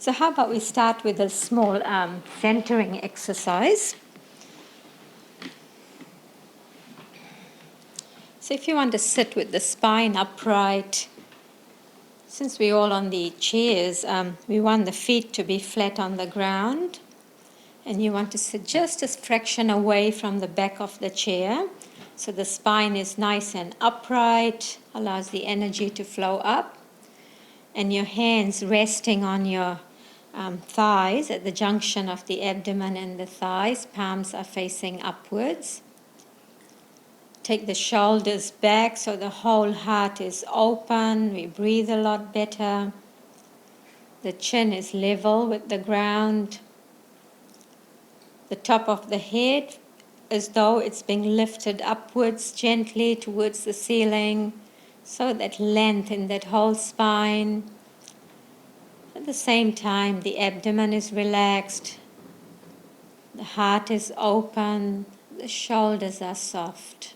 So how about we start with a small centering exercise. So if you want to sit with the spine upright, since we're all on the chairs, we want the feet to be flat on the ground. And you want to sit just a fraction away from the back of the chair. So the spine is nice and upright, allows the energy to flow up. And your hands resting on your thighs at the junction of the abdomen and the thighs. Palms are facing upwards. Take the shoulders back so the whole heart is open. We breathe a lot better. The chin is level with the ground. The top of the head as though it's being lifted upwards gently towards the ceiling. So that length in that whole spine. At the same time, the abdomen is relaxed. The heart is open. The shoulders are soft.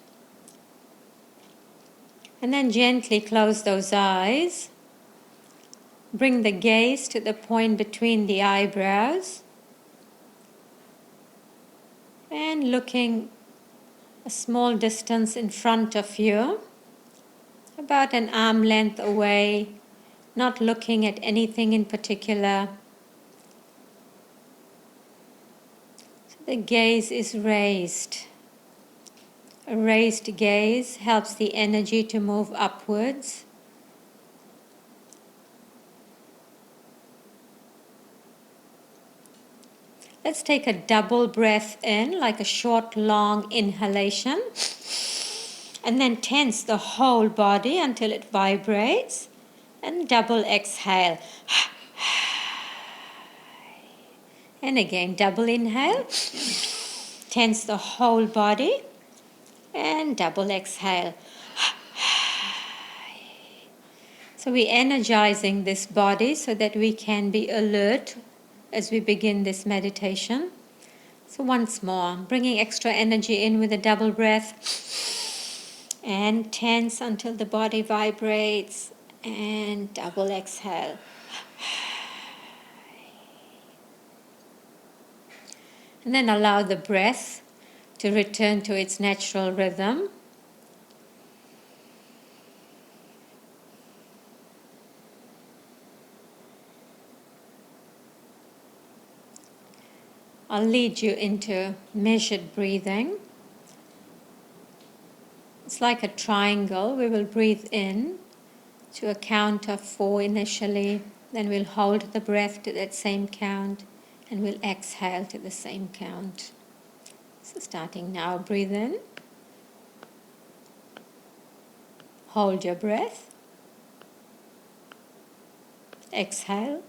And then gently close those eyes. Bring the gaze to the point between the eyebrows. And looking a small distance in front of you, about an arm length away, not looking at anything in particular. So the gaze is raised. A raised gaze helps the energy to move upwards. Let's take a double breath in, like a short, long inhalation. And then tense the whole body until it vibrates. And double exhale. And again, double inhale. Tense the whole body. And double exhale. So we're energizing this body so that we can be alert as we begin this meditation. So once more, bringing extra energy in with a double breath. And tense until the body vibrates. And double exhale. And then allow the breath to return to its natural rhythm. I'll lead you into measured breathing. It's like a triangle. We will breathe in to a count of 4 initially, then we'll hold the breath to that same count, and we'll exhale to the same count. So starting now, breathe in. Hold your breath. Exhale.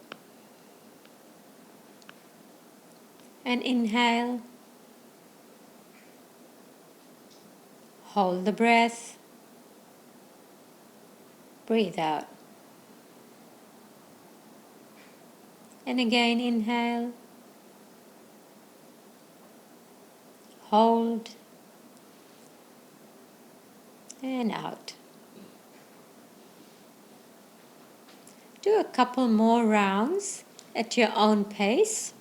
And inhale. Hold the breath. Breathe out. And again, inhale. Hold. And out. Do a couple more rounds at your own pace.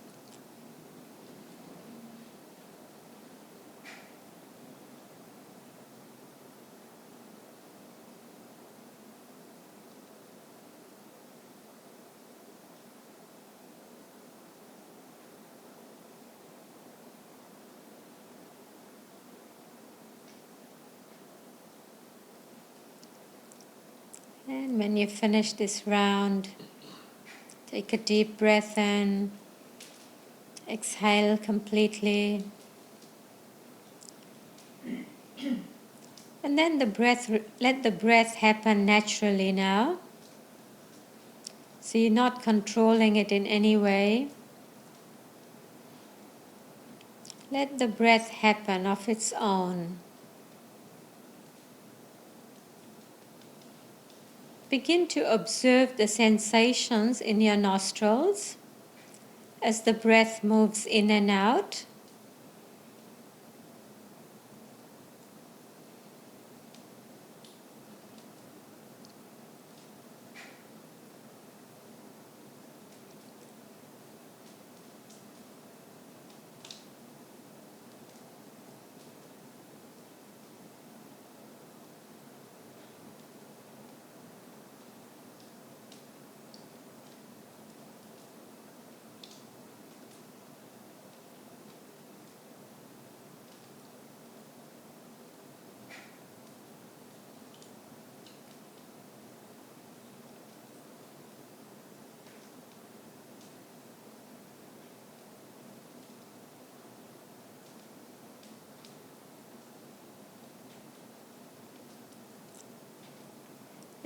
And when you finish this round, take a deep breath in, exhale completely, and then let the breath happen naturally now. So you're not controlling it in any way. Let the breath happen of its own. Begin to observe the sensations in your nostrils as the breath moves in and out.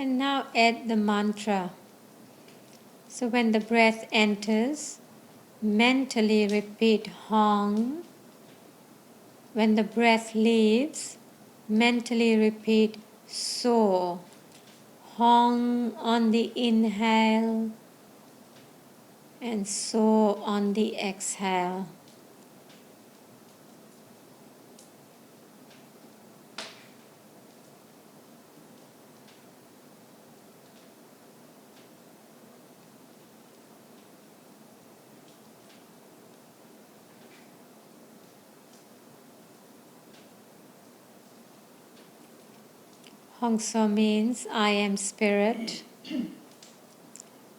And now add the mantra. So when the breath enters, mentally repeat Hong. When the breath leaves, mentally repeat So. Hong on the inhale and So on the exhale. Hong So means I am spirit.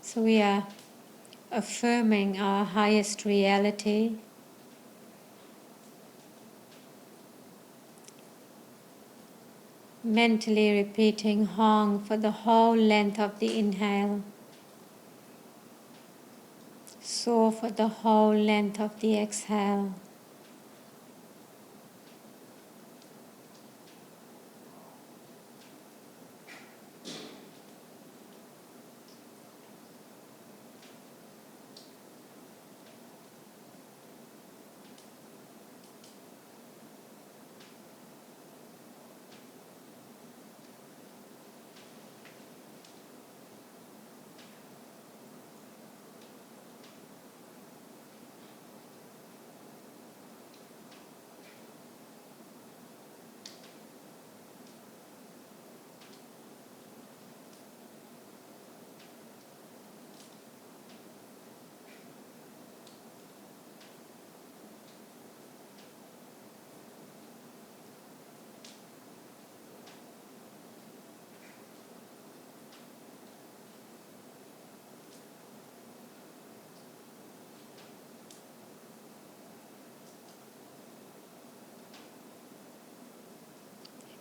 So we are affirming our highest reality. Mentally repeating Hong for the whole length of the inhale. So for the whole length of the exhale.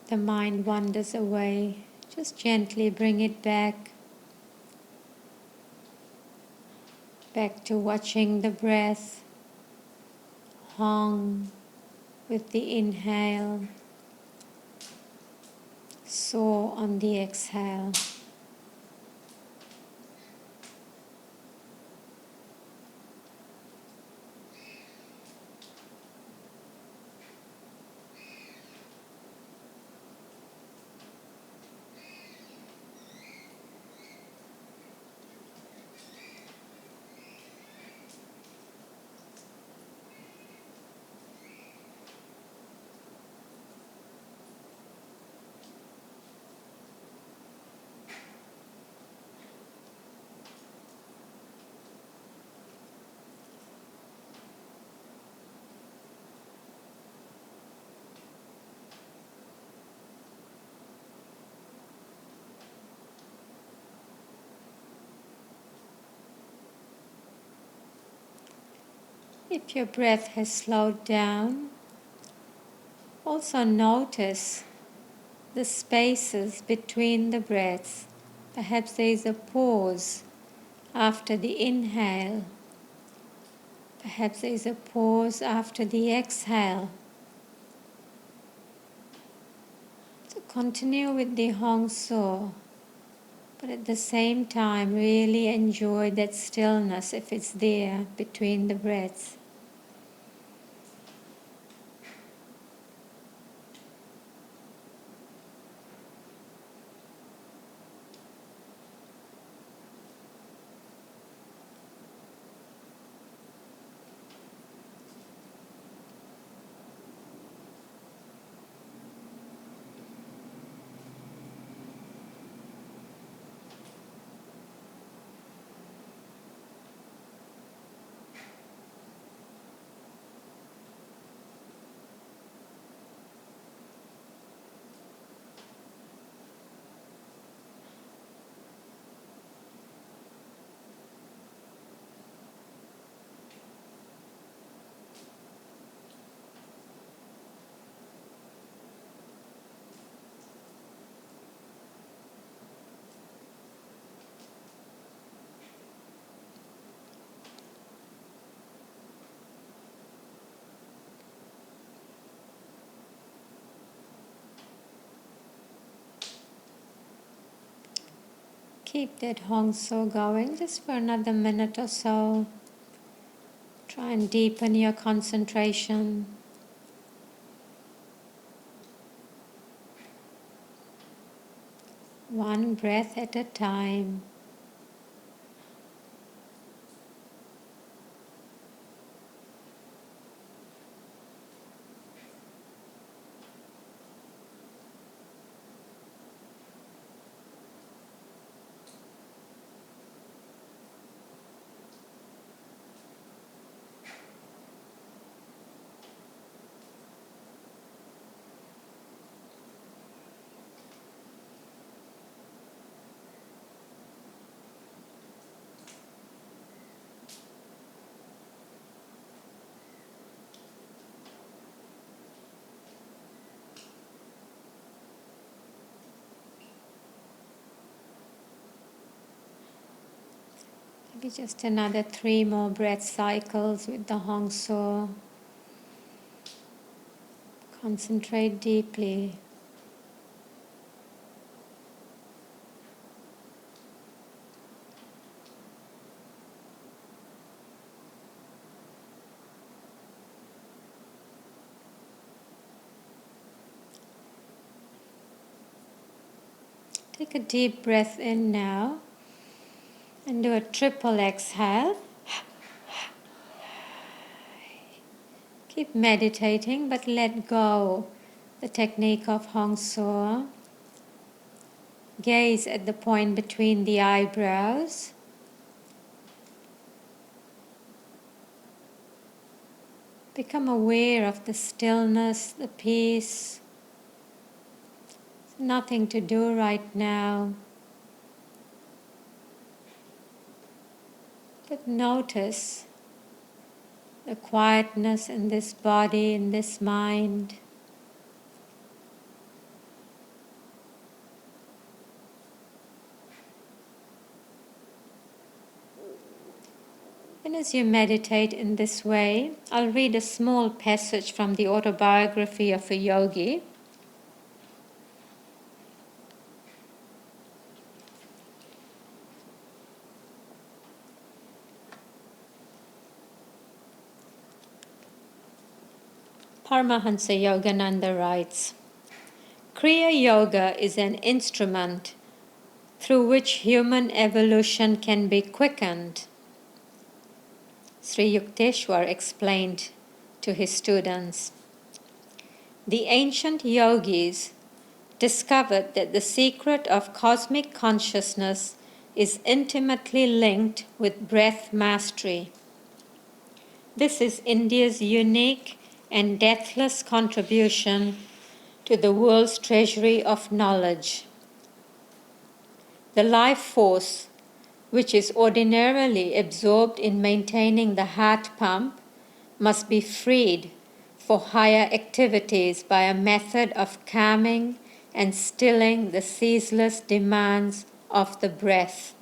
The mind wanders away. Just gently bring it back to watching the breath, Hong with the inhale, So on the exhale. If your breath has slowed down, also notice the spaces between the breaths. Perhaps there is a pause after the inhale. Perhaps there is a pause after the exhale. So continue with the Hong So, but at the same time really enjoy that stillness if it's there between the breaths. Keep that Hong So going just for another minute or so. Try and deepen your concentration. One breath at a time. Maybe just another 3 more breath cycles with the Hong So. Concentrate deeply. Take a deep breath in now and do a triple exhale. Keep meditating, but let go the technique of Hong So. Gaze at the point between the eyebrows. Become aware of the stillness, the peace. There's nothing to do right now. But notice the quietness in this body, in this mind. And as you meditate in this way, I'll read a small passage from the autobiography of a yogi. Paramahansa Yogananda writes, Kriya Yoga is an instrument through which human evolution can be quickened. Sri Yukteswar explained to his students, the ancient yogis discovered that the secret of cosmic consciousness is intimately linked with breath mastery. This is India's unique and deathless contribution to the world's treasury of knowledge. The life force, which is ordinarily absorbed in maintaining the heart pump, must be freed for higher activities by a method of calming and stilling the ceaseless demands of the breath.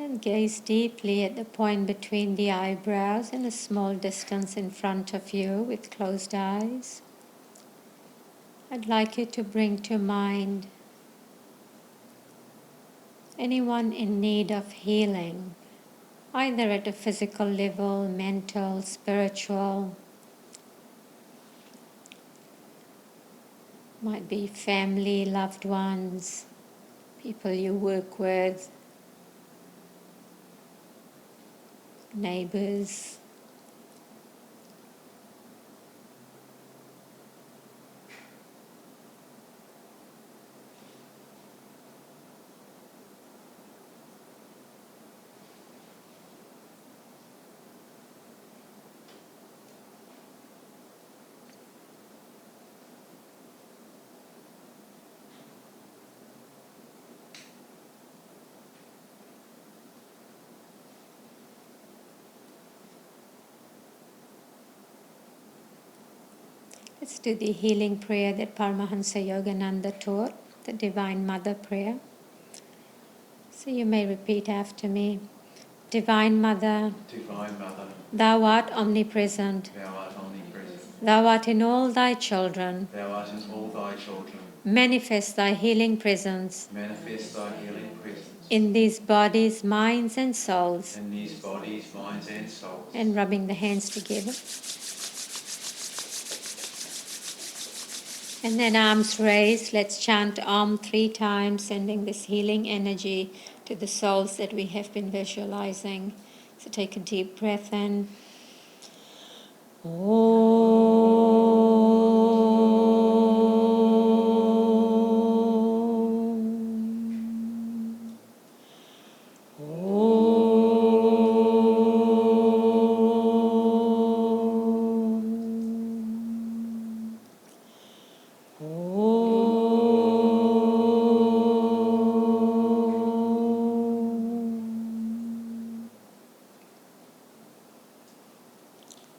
And gaze deeply at the point between the eyebrows and a small distance in front of you with closed eyes. I'd like you to bring to mind anyone in need of healing, either at a physical level, mental, spiritual. Might be family, loved ones, people you work with, neighbors. Let's do the healing prayer that Paramahansa Yogananda taught, the Divine Mother prayer. So you may repeat after me. Divine Mother, Thou art omnipresent. Thou art in all Thy children. Manifest Thy healing presence in these bodies, minds and souls. And rubbing the hands together. And then arms raised. Let's chant Om 3 times, sending this healing energy to the souls that we have been visualizing. So take a deep breath in.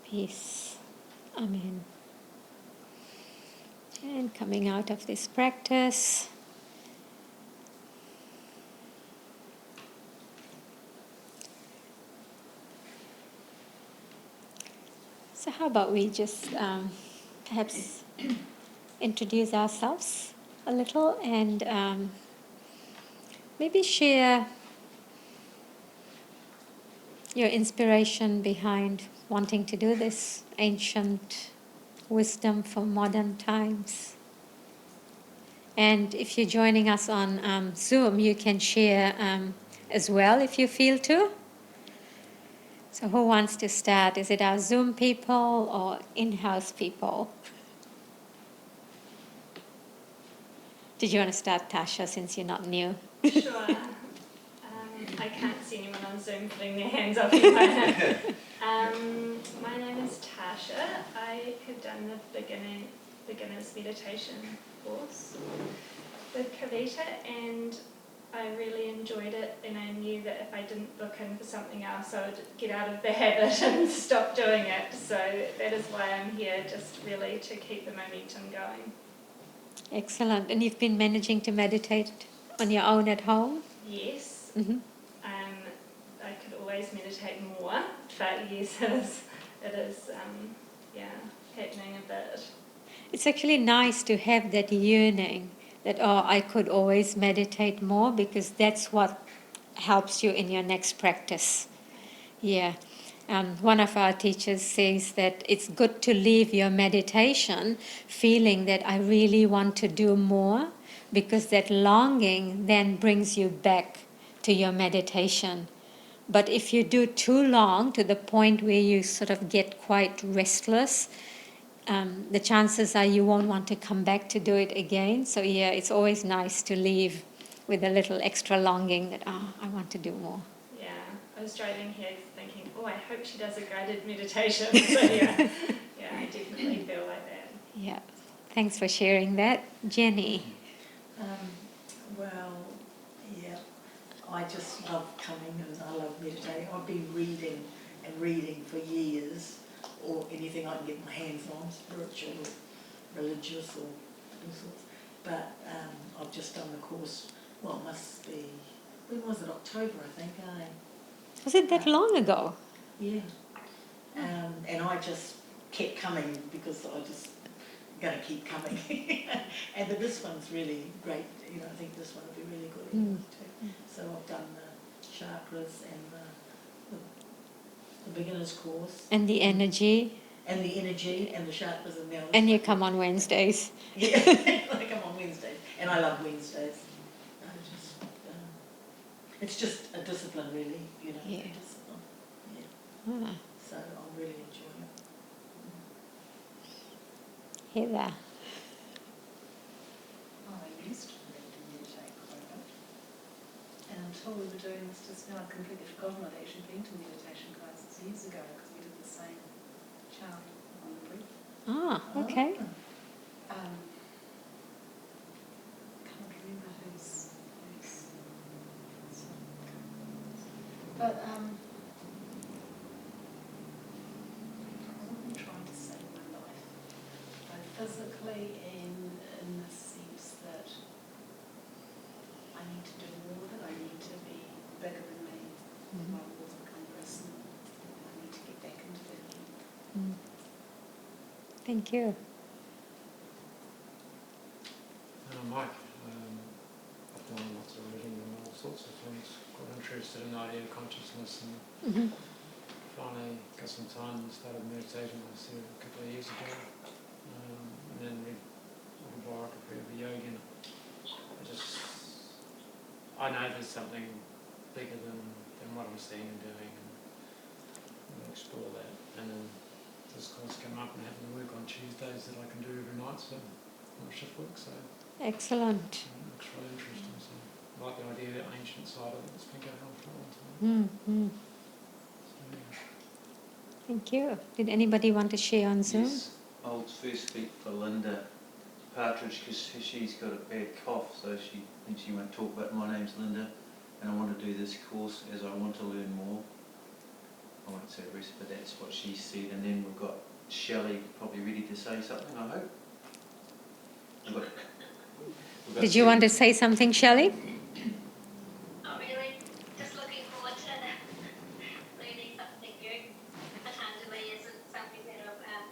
Peace. Amen. And coming out of this practice, so how about we just perhaps introduce ourselves a little and maybe share your inspiration behind wanting to do this ancient wisdom for modern times. And if you're joining us on Zoom, you can share as well if you feel to. So who wants to start? Is it our Zoom people or in-house people? Did you want to start, Tasha, since you're not new? Sure. I can't see anyone on Zoom putting their hands up in my hand. My name is Tasha. I have done the beginner's meditation course with Kavita, and I really enjoyed it, and I knew that if I didn't book in for something else, I would get out of the habit and stop doing it. So that is why I'm here, just really to keep the momentum going. Excellent. And you've been managing to meditate on your own at home? Yes. Mm-hmm. I could always meditate more, but yes, it is happening a bit. It's actually nice to have that yearning that, oh, I could always meditate more, because that's what helps you in your next practice. Yeah. One of our teachers says that it's good to leave your meditation feeling that I really want to do more, because that longing then brings you back to your meditation. But if you do too long to the point where you sort of get quite restless, the chances are you won't want to come back to do it again. So yeah, it's always nice to leave with a little extra longing that, I want to do more. Yeah, I was driving here thinking, I hope she does a guided meditation. So yeah, I definitely feel like that. Yeah, thanks for sharing that. Jenny? I just love coming and I love meditating. I've been reading and reading for years, or anything I can get my hands on, spiritual or religious or all sorts. But I've just done the course, it must be, when was it, October I think, Was it that long ago? Yeah. And I just kept coming because I just going to keep coming. But this one's really great. I think this one will be really good too. So I've done the chakras and the beginner's course. And the energy. And the energy and the chakras and the And you come on Wednesdays. Yeah, I come on Wednesdays. And I love Wednesdays. It's just a discipline really, Yeah. A discipline. Yeah. Ah. So I'm really enjoying it. Heather? I used to meditate quite a bit, and until we were doing this just now, I'd completely forgotten I'd actually been to meditation classes years ago, because we did the same chant on the breath. Okay. Can't remember who's but I wasn't trying to save my life, both in the sense that I need to do more of it. I need to be bigger than me. My walls become personal. And I need to get back into that again. Thank you. Mike, I've done lots of reading and all sorts of things. Got interested in the idea of consciousness and finally got some time and started meditating last year, a couple of years ago. And then read autobiography of a yogin. I know there's something bigger than what I'm seeing and doing, and we'll explore that. And then this course came up and having to work on Tuesdays that I can do every night, so my shift work, so Excellent. it looks really interesting. So I like the idea of the ancient side of it that's been going on for a long time. So, yeah. Thank you. Did anybody want to share on Zoom? Yes, I'll first speak for Linda Partridge because she's got a bad cough, so she thinks she won't talk. But my name's Linda, and I want to do this course as I want to learn more. I won't say the rest, but that's what she said. And then we've got Shelley, probably ready to say something, I hope. We've got Did you want to say something, Shelley? Not really. Just looking forward to learning something new. Patanjali isn't something that I've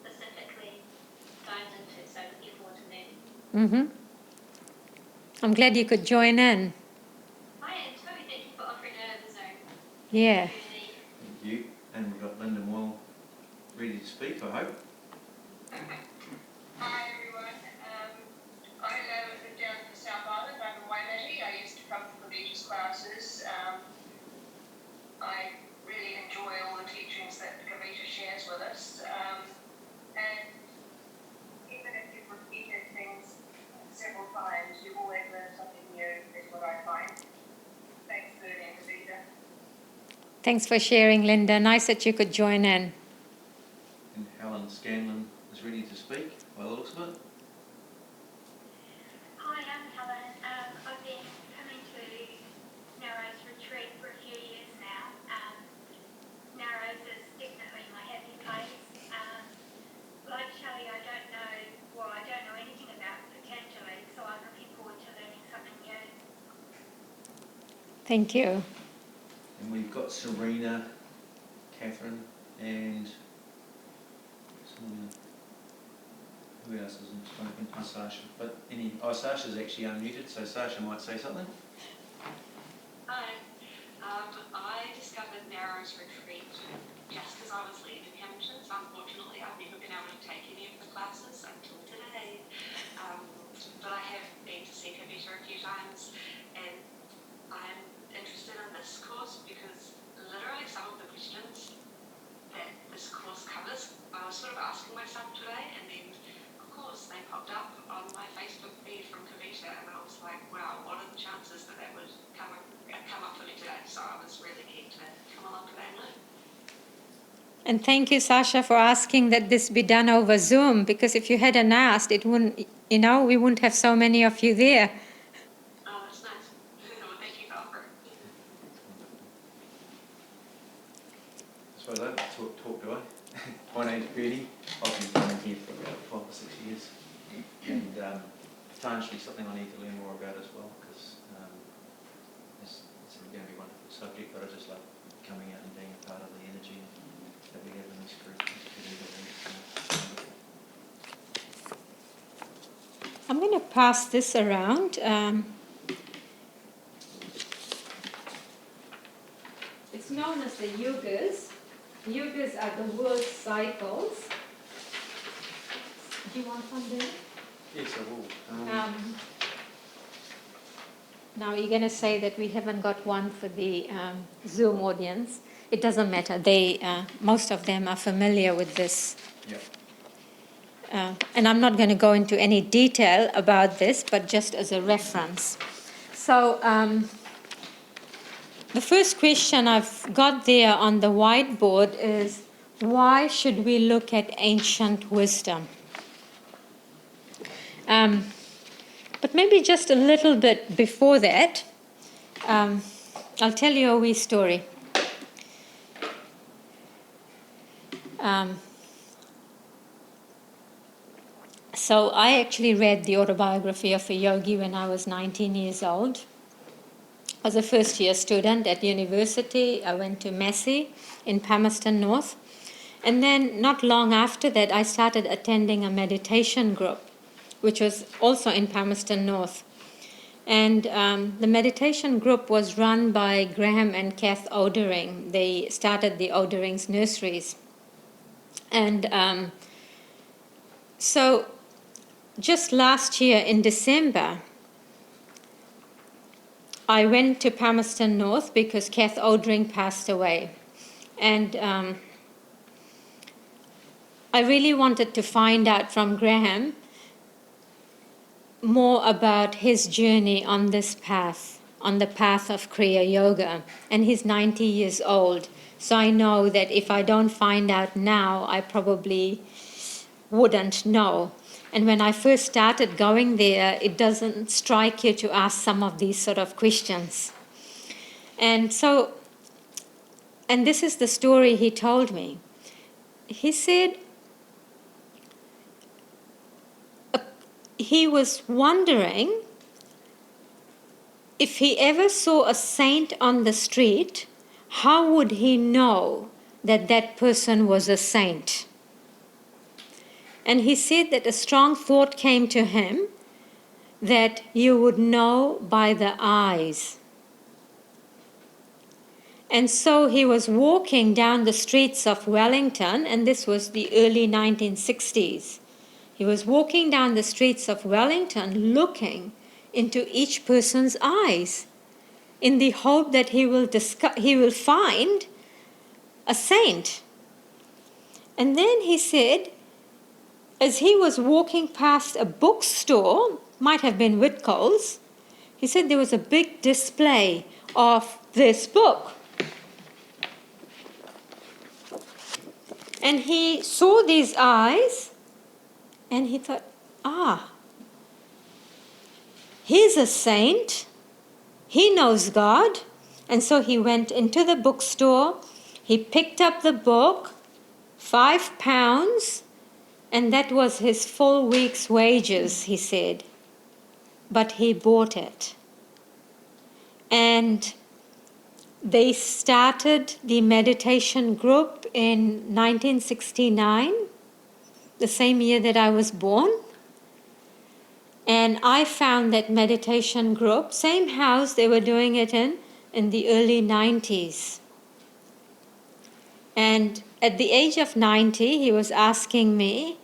specifically dived into, so looking forward to learning. I'm glad you could join in. I am too. Thank you for offering a Zoom. Yeah. Really. Thank you. And we've got Linda Moyle ready to speak, I hope. Hi everyone. I live down in the South Island. I'm in Waimate. I used to come to Yogic's classes. I really enjoy all the teachings that Kavita shares with us. And even if you've repeated things several times, you always learn something new, is what I find. Thanks for learning, Kavita. Thanks for sharing, Linda. Nice that you could join in. And Helen Scanlon is ready to speak, by the looks of it. Hi, I'm Helen. I've been coming to Narrows Retreat for a few years now. Narrows is definitely my happy place. Like Shelley, I don't know anything about Patanjali, so I'm looking forward to learning something new. Thank you. And we've got Serena, Catherine, and who else isn't spoken? Sasha. But Sasha's actually unmuted, so Sasha might say something. Hi. I discovered Narrows Retreat just as I was leaving Hamilton. So unfortunately, I've never been able to take any of the classes until today. But I have been to see Kavita a few times, and I'm interested in this course because literally some of the questions that this course covers, I was sort of asking myself today, and then of course they popped up on my Facebook feed from Kavita, and I was like, wow, what are the chances that would come up for me today? So I was really keen to come along today and learn. And thank you, Sasha, for asking that this be done over Zoom, because if you hadn't asked, it wouldn't, we wouldn't have so many of you there. Oh, that's nice. Well, thank you for offering. So I don't talk, do I? My name's Bernie. I've been coming here for about 5 or 6 years. And Patanjali is something I need to learn more about as well, because it's going to be a wonderful subject, but I just love coming out and being a part of the energy that we have in this group. I'm going to pass this around. It's known as the Yogas. Yogas are the world cycles. Do you want some there? Yes, I will. Now you're going to say that we haven't got one for the Zoom audience. It doesn't matter. Most of them are familiar with this. Yep. And I'm not going to go into any detail about this, but just as a reference. So the first question I've got there on the whiteboard is, why should we look at ancient wisdom? But maybe just a little bit before that, I'll tell you a wee story. So I actually read the autobiography of a yogi when I was 19 years old. I was a first-year student at university. I went to Massey in Palmerston North. And then not long after that, I started attending a meditation group, which was also in Palmerston North. And the meditation group was run by Graham and Kath Odering. They started the Odering's Nurseries. And so just last year in December, I went to Palmerston North because Kath Odering passed away. And I really wanted to find out from Graham more about his journey on this path, on the path of Kriya Yoga. And he's 90 years old. So I know that if I don't find out now, I probably wouldn't know. And when I first started going there, it doesn't strike you to ask some of these sort of questions. And this is the story he told me. He said he was wondering if he ever saw a saint on the street, how would he know that that person was a saint? And he said that a strong thought came to him that you would know by the eyes. And so he was walking down the streets of Wellington, and this was the early 1960s. He was walking down the streets of Wellington looking into each person's eyes in the hope that he will find a saint. And then he said, as he was walking past a bookstore, might have been Whitcoll's, he said there was a big display of this book. And he saw these eyes and he thought, he's a saint. He knows God. And so he went into the bookstore. He picked up the book, £5, and that was his full week's wages, he said. But he bought it. And they started the meditation group in 1969, the same year that I was born. And I found that meditation group, same house they were doing it in the early 90s. And at the age of 90, he was asking me,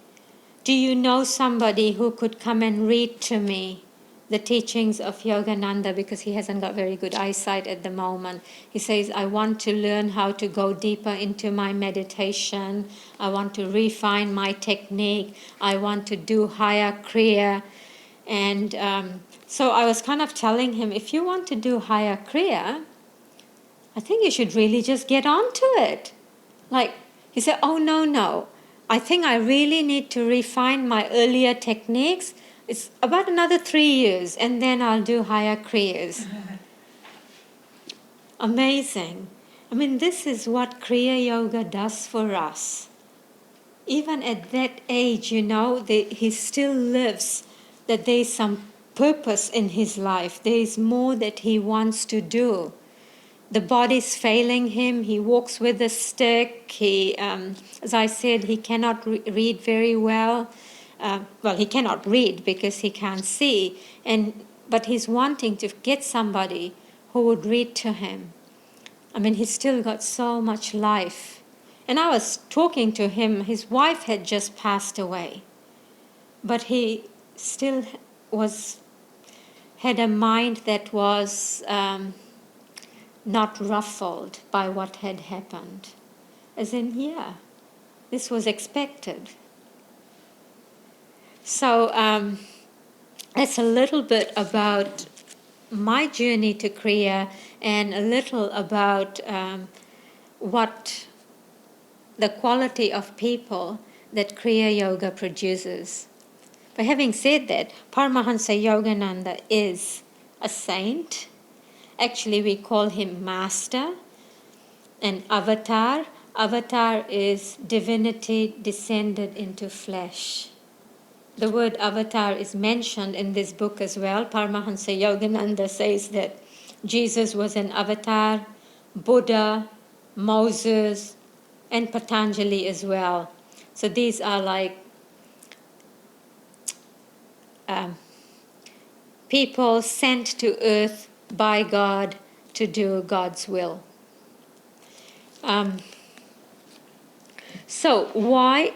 do you know somebody who could come and read to me the teachings of Yogananda, because he hasn't got very good eyesight at the moment. He says, I want to learn how to go deeper into my meditation. I want to refine my technique. I want to do higher Kriya. And so I was kind of telling him, if you want to do higher Kriya, I think you should really just get on to it. Like, he said, oh, no. I think I really need to refine my earlier techniques. It's about another 3 years, and then I'll do higher Kriyas. Amazing. I mean, this is what Kriya Yoga does for us. Even at that age, he still lives, that there is some purpose in his life. There is more that he wants to do. The body's failing him. He walks with a stick. He, as I said, he cannot read very well. He cannot read because he can't see. But he's wanting to get somebody who would read to him. I mean, he's still got so much life. And I was talking to him. His wife had just passed away. But he still had a mind that was not ruffled by what had happened. As in, this was expected. So that's a little bit about my journey to Kriya and a little about what the quality of people that Kriya Yoga produces. But having said that, Paramahansa Yogananda is a saint. Actually, we call him Master and Avatar. Avatar is divinity descended into flesh. the word avatar is mentioned in this book as well. Paramahansa Yogananda says that Jesus was an avatar, Buddha, Moses, and Patanjali as well. So these are like people sent to earth by God to do God's will. So why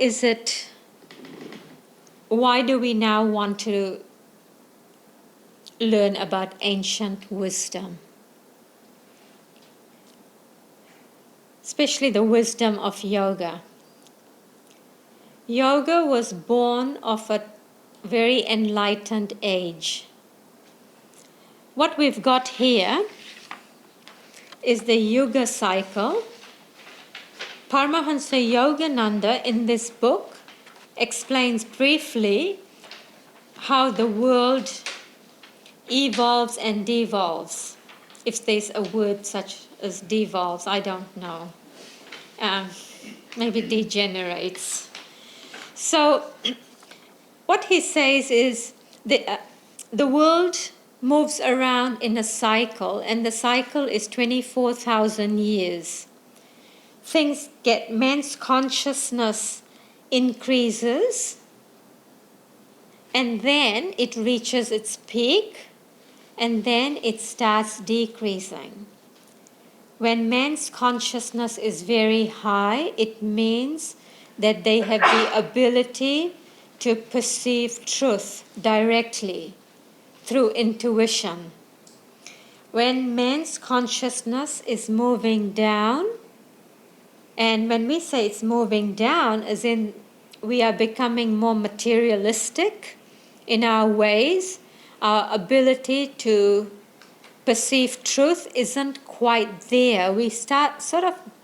do we now want to learn about ancient wisdom? Especially the wisdom of yoga. Yoga was born of a very enlightened age. What we've got here is the Yoga cycle. Paramahansa Yogananda in this book explains briefly how the world evolves and devolves. If there's a word such as devolves, I don't know. Maybe degenerates. So what he says is the world moves around in a cycle, and the cycle is 24,000 years. Man's consciousness increases, and then it reaches its peak, and then it starts decreasing. When man's consciousness is very high, it means that they have the ability to perceive truth directly through intuition. When man's consciousness is moving down, and when we say it's moving down, as in we are becoming more materialistic in our ways, our ability to perceive truth isn't quite there. We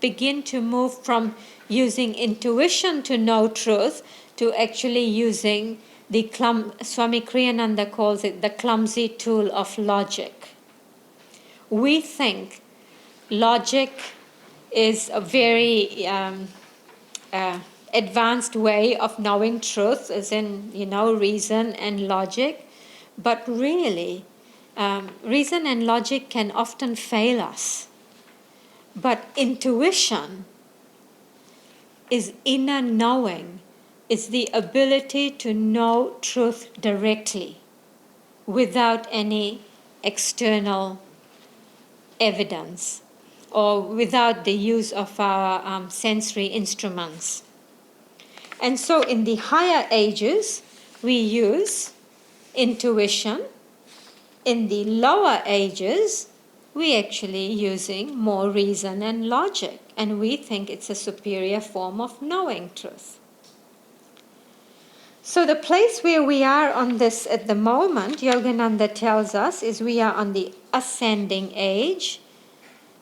begin to move from using intuition to know truth to actually using Swami Kriyananda calls it the clumsy tool of logic. We think logic is a very advanced way of knowing truth, as in, reason and logic. But really, reason and logic can often fail us. But intuition is inner knowing. It's the ability to know truth directly without any external evidence or without the use of our sensory instruments. And so in the higher ages, we use intuition. In the lower ages, we actually using more reason and logic, and we think it's a superior form of knowing truth. So the place where we are on this at the moment, Yogananda tells us, is we are on the ascending age.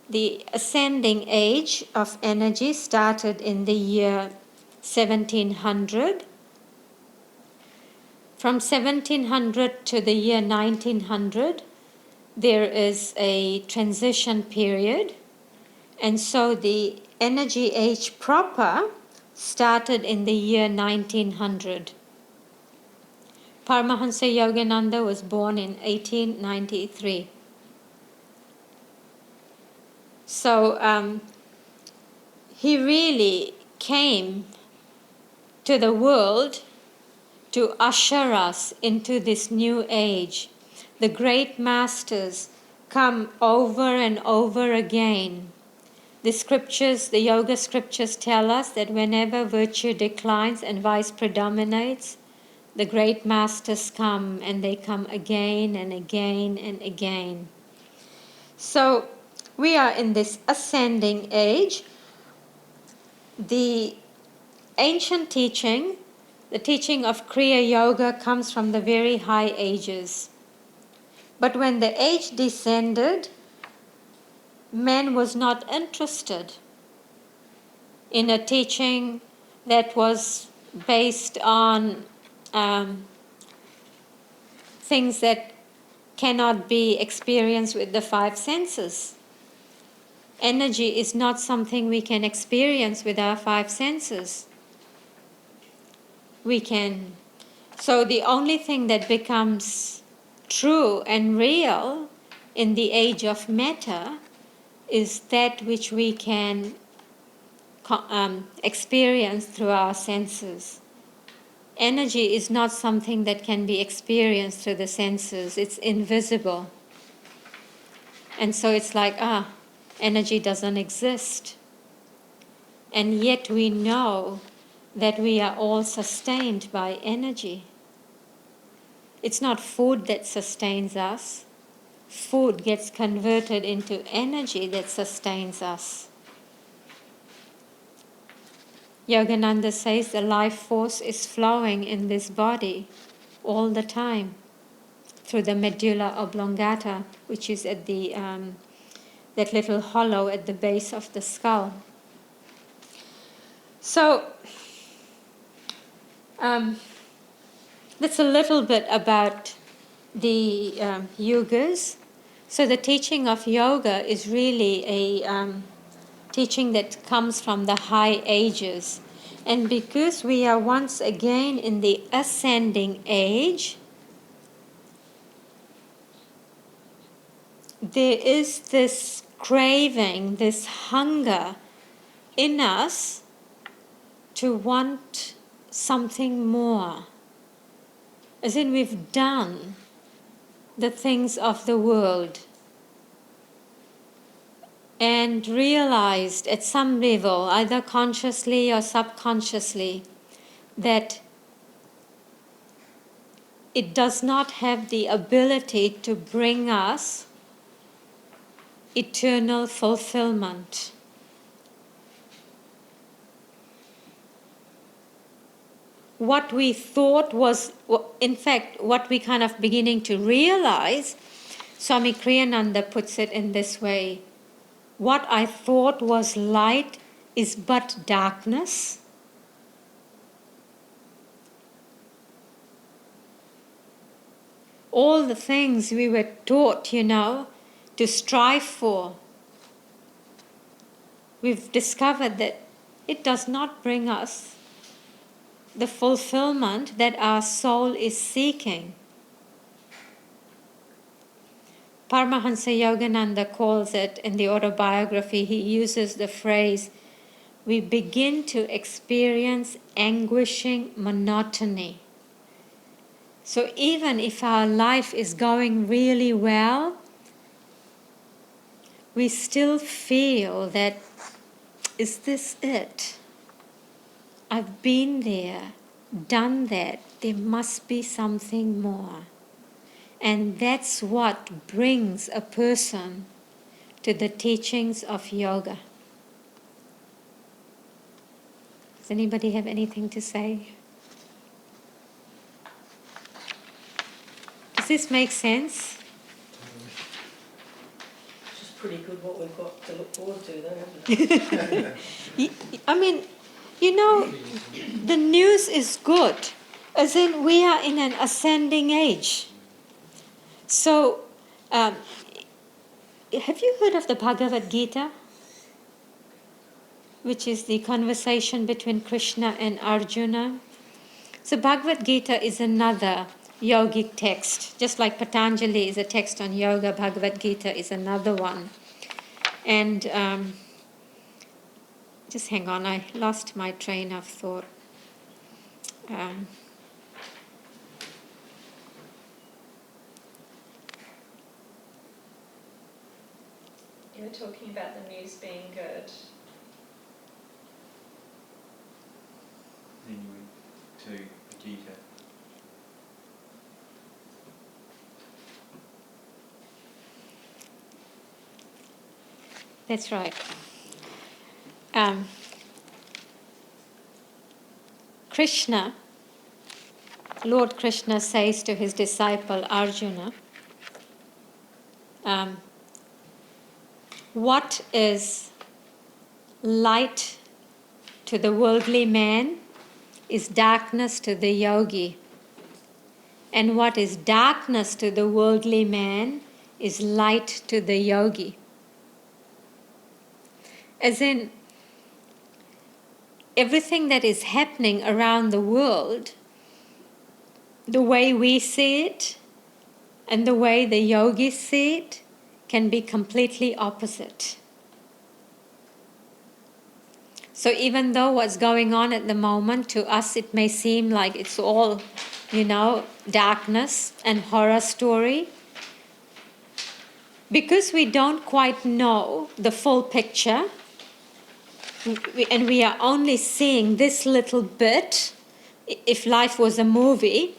The ascending age of energy started in the year 1700. From 1700 to the year 1900, there is a transition period. And so the energy age proper started in the year 1900. Paramahansa Yogananda was born in 1893. So he really came to the world to usher us into this new age. The great masters come over and over again. The scriptures, the yoga scriptures tell us that whenever virtue declines and vice predominates, the great masters come, and they come again and again and again. So we are in this ascending age. The ancient teaching, the teaching of Kriya Yoga, comes from the very high ages. But when the age descended, man was not interested in a teaching that was based on things that cannot be experienced with the five senses. Energy is not something we can experience with our five senses. We can So the only thing that becomes true and real in the age of matter is that which we can experience through our senses. Energy is not something that can be experienced through the senses. It's invisible. And so it's like, energy doesn't exist. And yet we know that we are all sustained by energy. It's not food that sustains us. Food gets converted into energy that sustains us. Yogananda says the life force is flowing in this body all the time through the medulla oblongata, which is at the that little hollow at the base of the skull. So that's a little bit about the yugas. So the teaching of yoga is really a teaching that comes from the high ages. And because we are once again in the ascending age, there is this craving, this hunger in us to want something more. As in, we've done the things of the world and realized at some level, either consciously or subconsciously, that it does not have the ability to bring us eternal fulfillment. What we thought was, in fact, what we kind of beginning to realize, Swami Kriyananda puts it in this way: what I thought was light is but darkness. All the things we were taught, to strive for, we've discovered that it does not bring us the fulfillment that our soul is seeking. Paramahansa Yogananda calls it, in the autobiography, he uses the phrase, we begin to experience anguishing monotony. So even if our life is going really well, we still feel that, is this it? I've been there, done that. There must be something more. And that's what brings a person to the teachings of yoga. Does anybody have anything to say? Does this make sense? It's just pretty good what we've got to look forward to, though, haven't it? I mean, the news is good, as in we are in an ascending age. So, have you heard of the Bhagavad Gita? Which is the conversation between Krishna and Arjuna. So Bhagavad Gita is another yogic text. Just like Patanjali is a text on yoga, Bhagavad Gita is another one. And just hang on, I lost my train of thought. You were talking about the news being good. Then you went to the Gita. That's right. Krishna, Lord Krishna says to his disciple Arjuna, what is light to the worldly man is darkness to the yogi. And what is darkness to the worldly man is light to the yogi. As in, everything that is happening around the world the way we see it and the way the yogis see it can be completely opposite. So even though what's going on at the moment, to us it may seem like it's all, darkness and horror story, because we don't quite know the full picture, and we are only seeing this little bit. If life was a movie,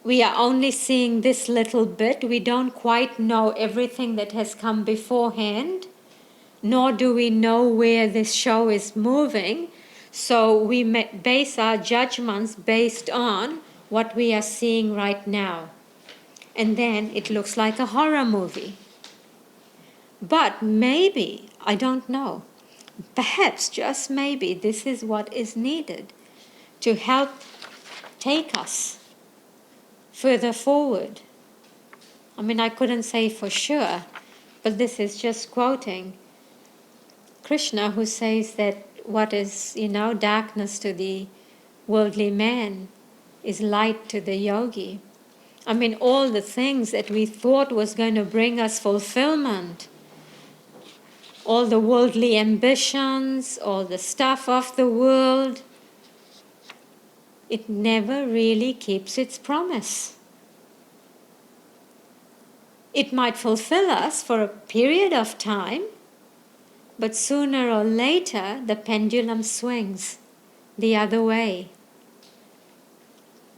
we are only seeing this little bit. We don't quite know everything that has come beforehand, nor do we know where this show is moving. So we base our judgments based on what we are seeing right now. And then it looks like a horror movie. But maybe, I don't know, perhaps just maybe this is what is needed to help take us further forward. I mean, I couldn't say for sure, but this is just quoting Krishna, who says that what is, darkness to the worldly man is light to the yogi. I mean, all the things that we thought was going to bring us fulfillment, all the worldly ambitions, all the stuff of the world, it never really keeps its promise. It might fulfill us for a period of time, but sooner or later the pendulum swings the other way.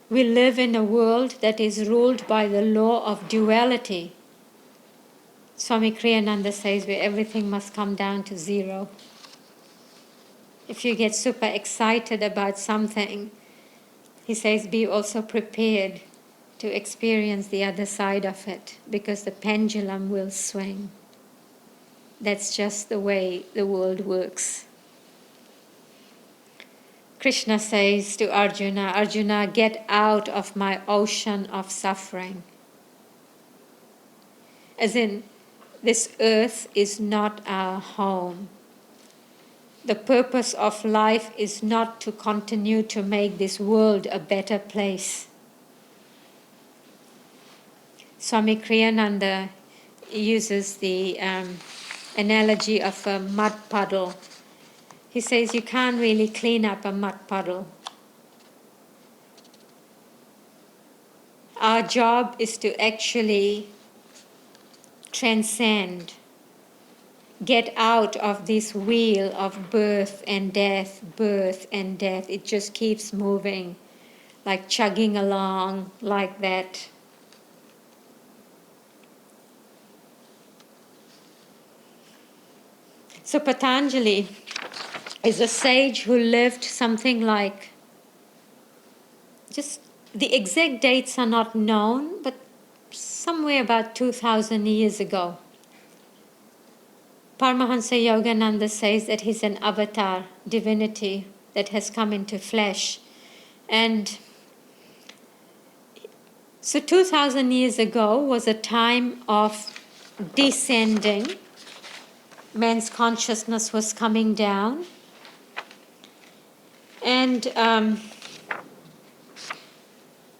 We live in a world that is ruled by the law of duality. Swami Kriyananda says where everything must come down to zero. If you get super excited about something, he says be also prepared to experience the other side of it, because the pendulum will swing. That's just the way the world works. Krishna says to Arjuna, Arjuna, get out of my ocean of suffering. As in, this earth is not our home. The purpose of life is not to continue to make this world a better place. Swami Kriyananda uses the analogy of a mud puddle. He says you can't really clean up a mud puddle. Our job is to actually transcend, get out of this wheel of birth and death, birth and death. It just keeps moving, like chugging along like that. So Patanjali is a sage who lived something like, just the exact dates are not known, but somewhere about 2,000 years ago. Paramahansa Yogananda says that he's an avatar, divinity that has come into flesh. And so 2,000 years ago was a time of descending. Man's consciousness was coming down. And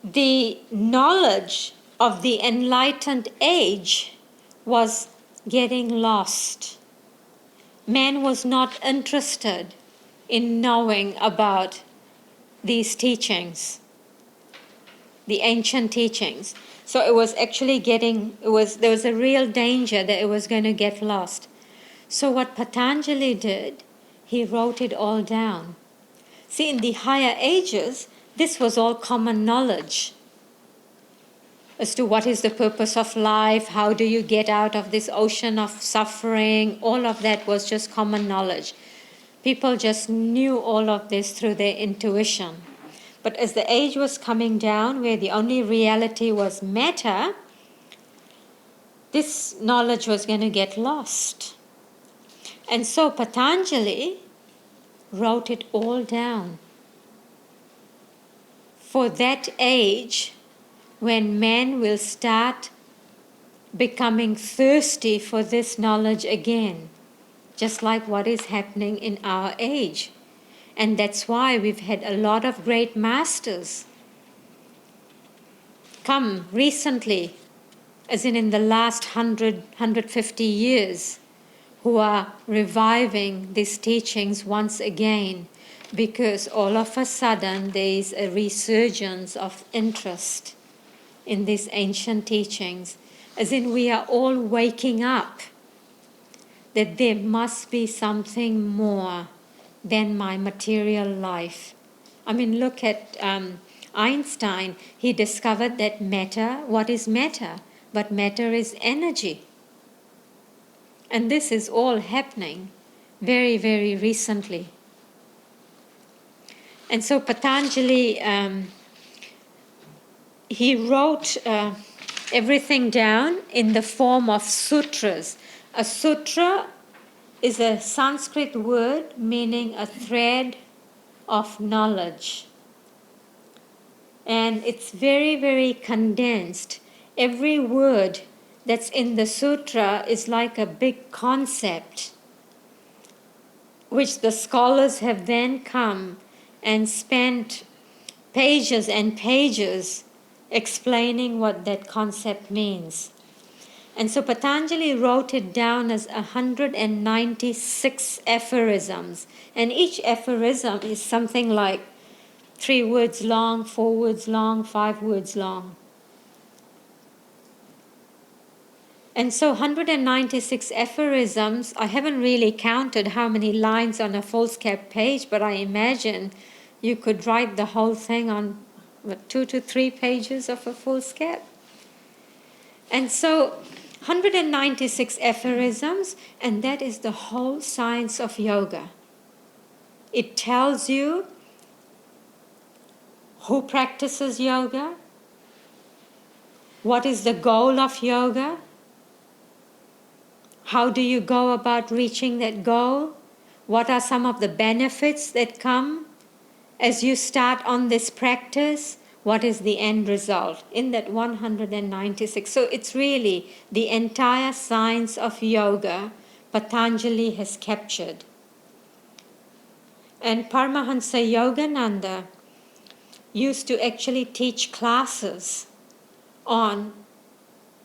the knowledge of the enlightened age was getting lost. Man was not interested in knowing about these teachings, the ancient teachings. So it was actually there was a real danger that it was going to get lost. So what Patanjali did, he wrote it all down. See, in the higher ages, this was all common knowledge as to what is the purpose of life, how do you get out of this ocean of suffering. All of that was just common knowledge. People just knew all of this through their intuition. But as the age was coming down, where the only reality was matter, this knowledge was going to get lost. And so Patanjali wrote it all down for that age when man will start becoming thirsty for this knowledge again, just like what is happening in our age. And that's why we've had a lot of great masters come recently, as in the last 150 years, who are reviving these teachings once again, because all of a sudden there is a resurgence of interest in these ancient teachings, as in we are all waking up that there must be something more than my material life. I mean, look at Einstein. He discovered that matter, what is matter? But matter is energy. And this is all happening very, very recently. And so Patanjali, he wrote everything down in the form of sutras. A sutra is a Sanskrit word meaning a thread of knowledge. And it's very, very condensed. Every word that's in the sutra is like a big concept, which the scholars have then come and spent pages and pages explaining what that concept means. And so Patanjali wrote it down as 196 aphorisms. And each aphorism is something like 3 words long, 4 words long, 5 words long. And so 196 aphorisms, I haven't really counted how many lines on a foolscap page, but I imagine you could write the whole thing on 2 to 3 pages of a foolscap. And so 196 aphorisms, and that is the whole science of yoga. It tells you who practices yoga, what is the goal of yoga, how do you go about reaching that goal, what are some of the benefits that come as you start on this practice, what is the end result in that 196. So it's really the entire science of yoga Patanjali has captured. And Paramahansa Yogananda used to actually teach classes on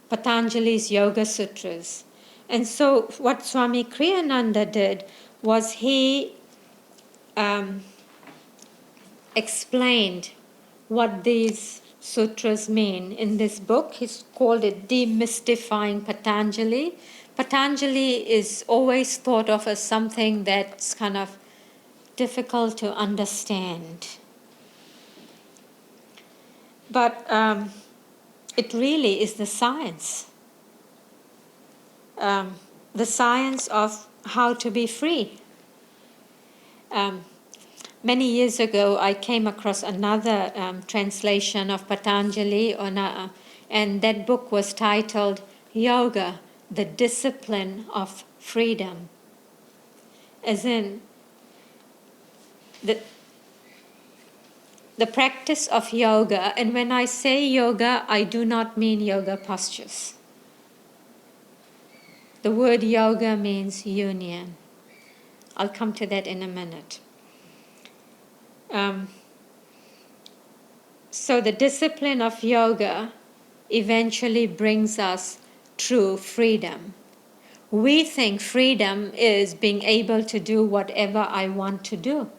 Patanjali's Yoga Sutras. And so what Swami Kriyananda did was he explained what these sutras mean in this book. He's called it Demystifying Patanjali. Patanjali is always thought of as something that's kind of difficult to understand. But it really is the science of how to be free. Many years ago, I came across another translation of Patanjali, and that book was titled Yoga, the Discipline of Freedom. As in, the practice of yoga, and when I say yoga, I do not mean yoga postures. The word yoga means union. I'll come to that in a minute. So the discipline of yoga eventually brings us true freedom. We think freedom is being able to do whatever I want to do.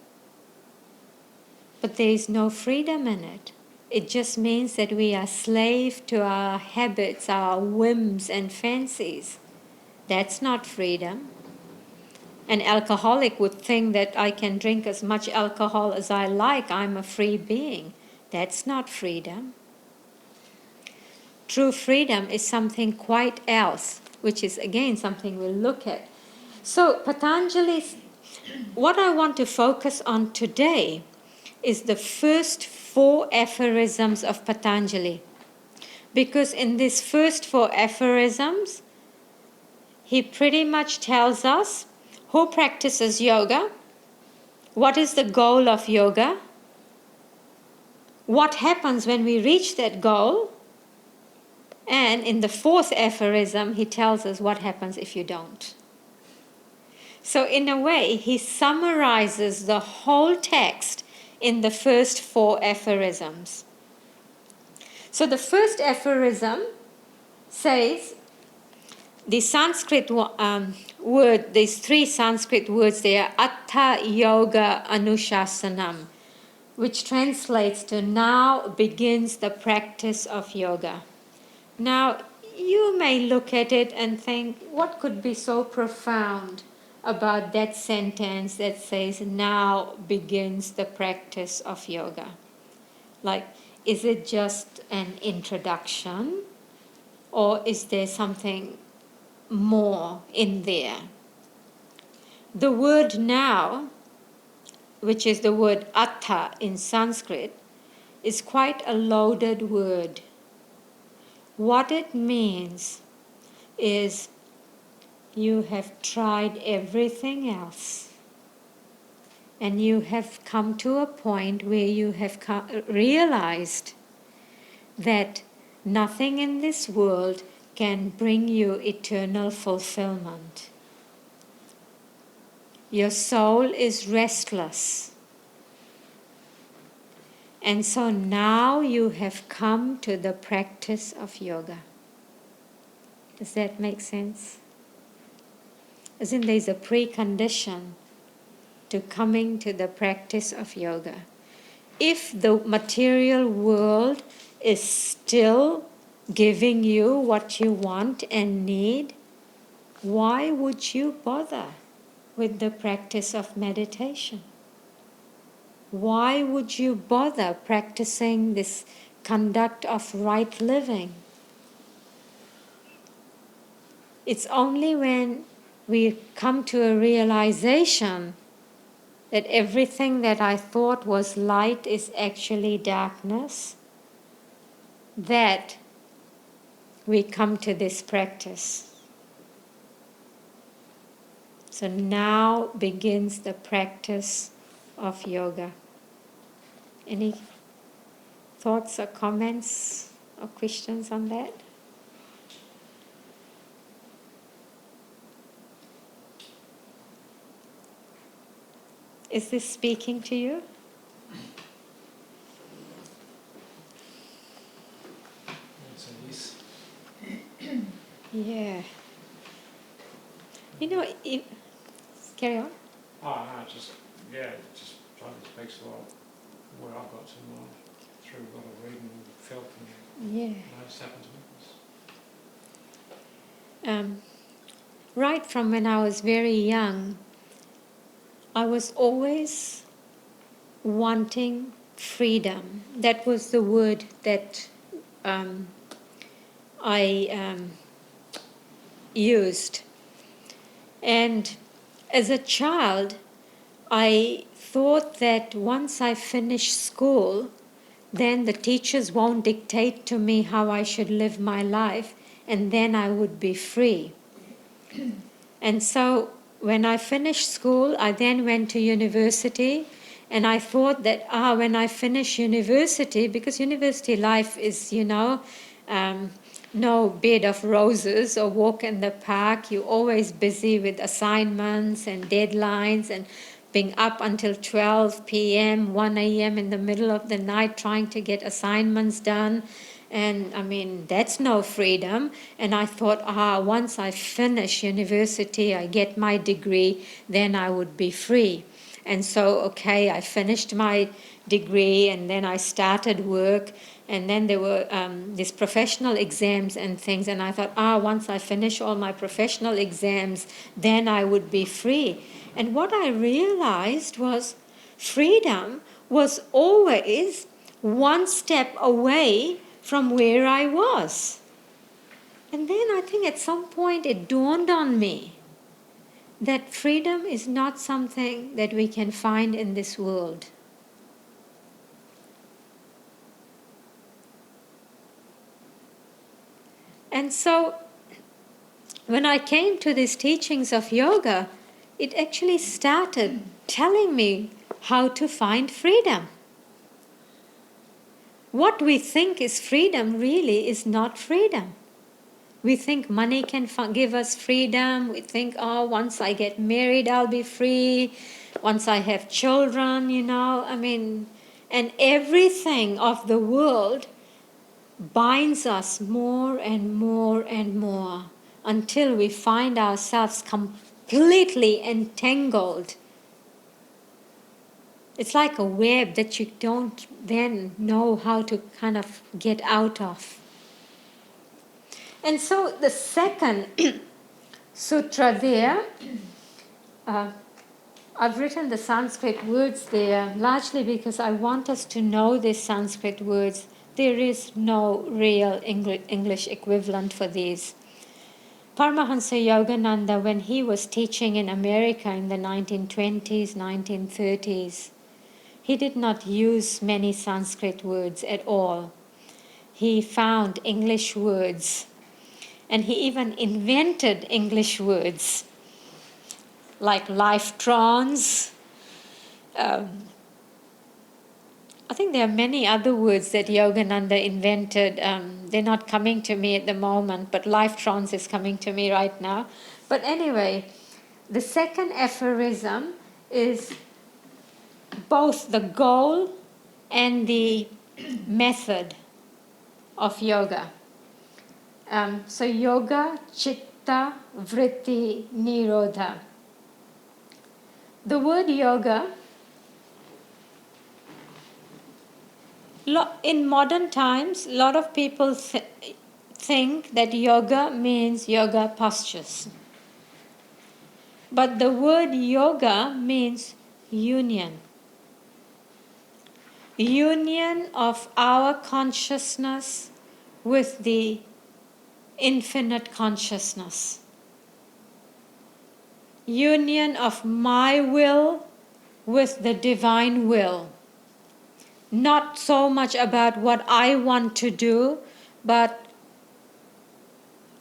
But there is no freedom in it. It just means that we are slave to our habits, our whims and fancies. That's not freedom. An alcoholic would think that I can drink as much alcohol as I like, I'm a free being. That's not freedom. True freedom is something quite else, which is again something we'll look at. So Patanjali's, what I want to focus on today is the first 4 aphorisms of Patanjali. Because in these first 4 aphorisms, he pretty much tells us who practices yoga, what is the goal of yoga, what happens when we reach that goal, and in the 4th aphorism, he tells us what happens if you don't. So in a way, he summarizes the whole text in the first 4 aphorisms. So the first aphorism says, the Sanskrit word, these three Sanskrit words, they are Atta Yoga Anushasanam, which translates to now begins the practice of yoga. Now, you may look at it and think, what could be so profound about that sentence that says, now begins the practice of yoga? Like, is it just an introduction, or is there something more in there? The word now, which is the word atta in Sanskrit, is quite a loaded word. What it means is you have tried everything else, and you have come to a point where you have realized that nothing in this world can bring you eternal fulfillment. Your soul is restless. And so now you have come to the practice of yoga. Does that make sense? As in, there's a precondition to coming to the practice of yoga. If the material world is still giving you what you want and need, why would you bother with the practice of meditation? Why would you bother practicing this conduct of right living? It's only when we come to a realization that everything that I thought was light is actually darkness, that we come to this practice. So now begins the practice of yoga. Any thoughts or comments or questions on that? Is this speaking to you? It's a yes. Yeah. You know, carry on. Oh, no, just trying to speak to where I've got to through what I've read and felt and noticed happened to me. Right from when I was very young, I was always wanting freedom. That was the word that I used. And as a child, I thought that once I finish school, then the teachers won't dictate to me how I should live my life, and then I would be free. And so when I finished school, I then went to university, and I thought that, when I finish university, because university life is, no bed of roses or walk in the park. You're always busy with assignments and deadlines and being up until 12 p.m., 1 a.m. in the middle of the night trying to get assignments done. And I mean, that's no freedom. And I thought, once I finish university, I get my degree, then I would be free. And so, I finished my degree, and then I started work, and then there were these professional exams and things, and I thought, once I finish all my professional exams, then I would be free. And what I realized was freedom was always one step away from where I was. And then I think at some point it dawned on me that freedom is not something that we can find in this world. And so when I came to these teachings of yoga, it actually started telling me how to find freedom. What we think is freedom really is not freedom. We think money can give us freedom. We think, once I get married, I'll be free. Once I have children, and everything of the world binds us more and more and more until we find ourselves completely entangled. It's like a web that you don't then know how to kind of get out of. And so the second sutra there, I've written the Sanskrit words there largely because I want us to know these Sanskrit words. There is no real English equivalent for these. Paramahansa Yogananda, when he was teaching in America in the 1920s, 1930s, he did not use many Sanskrit words at all. He found English words, and he even invented English words like life trance. I think there are many other words that Yogananda invented. They're not coming to me at the moment, but life trance is coming to me right now. But anyway, the second aphorism is both the goal and the method of yoga. So yoga, chitta, vritti, nirodha. The word yoga, in modern times, a lot of people think that yoga means yoga postures. But the word yoga means union. Union of our consciousness with the infinite consciousness. Union of my will with the divine will. Not so much about what I want to do, but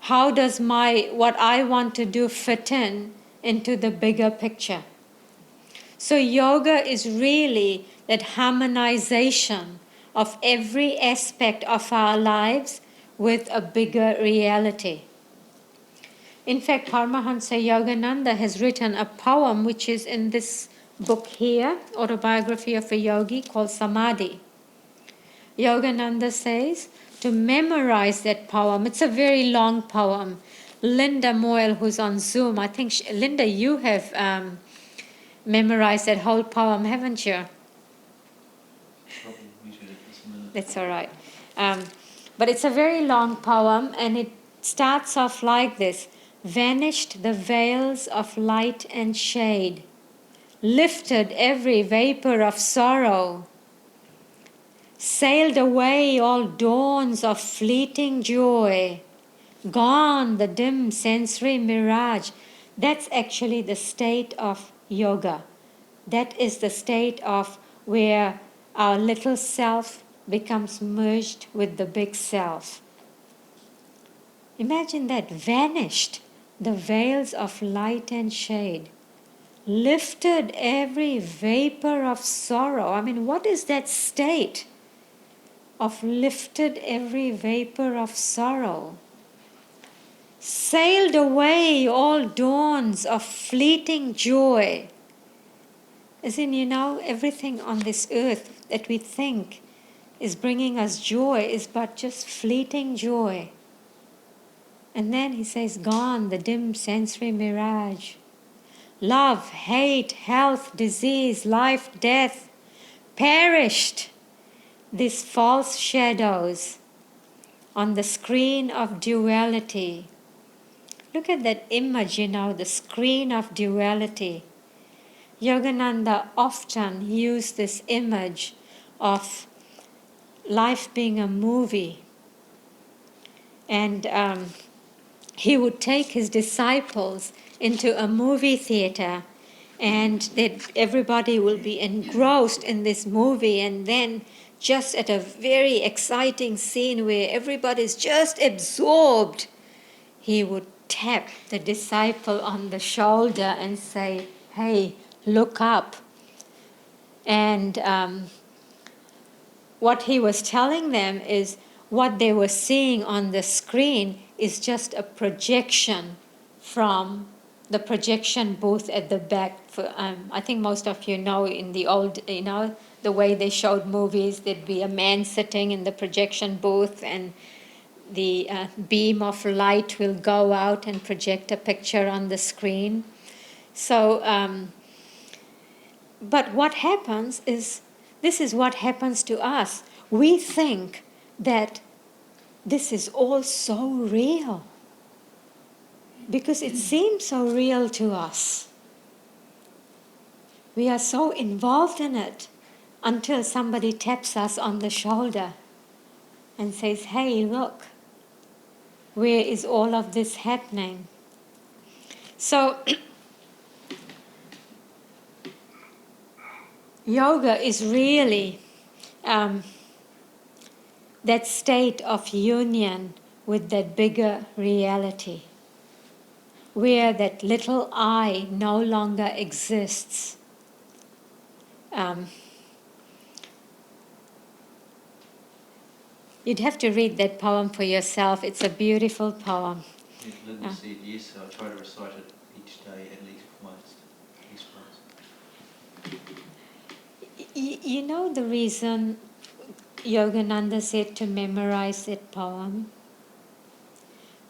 how does what I want to do fit into the bigger picture. So yoga is really that harmonization of every aspect of our lives with a bigger reality. In fact, Paramahansa Yogananda has written a poem which is in this book here, Autobiography of a Yogi, called Samadhi. Yogananda says to memorize that poem. It's a very long poem. Linda Moyle, who's on Zoom, I think, Linda, you have memorized that whole poem, haven't you? That's all right. But it's a very long poem, and it starts off like this. Vanished the veils of light and shade, lifted every vapor of sorrow, sailed away all dawns of fleeting joy, gone the dim sensory mirage. That's actually the state of yoga. That is the state of where our little self becomes merged with the big self. Imagine that, vanished the veils of light and shade, lifted every vapor of sorrow. I mean, what is that state of lifted every vapor of sorrow? Sailed away all dawns of fleeting joy. As in, everything on this earth that we think is bringing us joy is but just fleeting joy. And then he says, gone the dim sensory mirage. Love, hate, health, disease, life, death, perished these false shadows on the screen of duality. Look at that image, the screen of duality. Yogananda often used this image of life being a movie. And he would take his disciples into a movie theater, and that everybody will be engrossed in this movie, and then just at a very exciting scene where everybody's just absorbed, he would tap the disciple on the shoulder and say, hey, look up. And what he was telling them is what they were seeing on the screen is just a projection from the projection booth at the back. I think most of you know in the old, the way they showed movies, there'd be a man sitting in the projection booth and the beam of light will go out and project a picture on the screen. So, but what happens is, this is what happens to us. We think that this is all so real because it seems so real to us. We are so involved in it until somebody taps us on the shoulder and says, hey, look, where is all of this happening? So, yoga is really that state of union with that bigger reality, where that little I no longer exists. You'd have to read that poem for yourself. It's a beautiful poem. Linda said yes, so I try to recite it each day at least once. You know the reason Yogananda said to memorize that poem?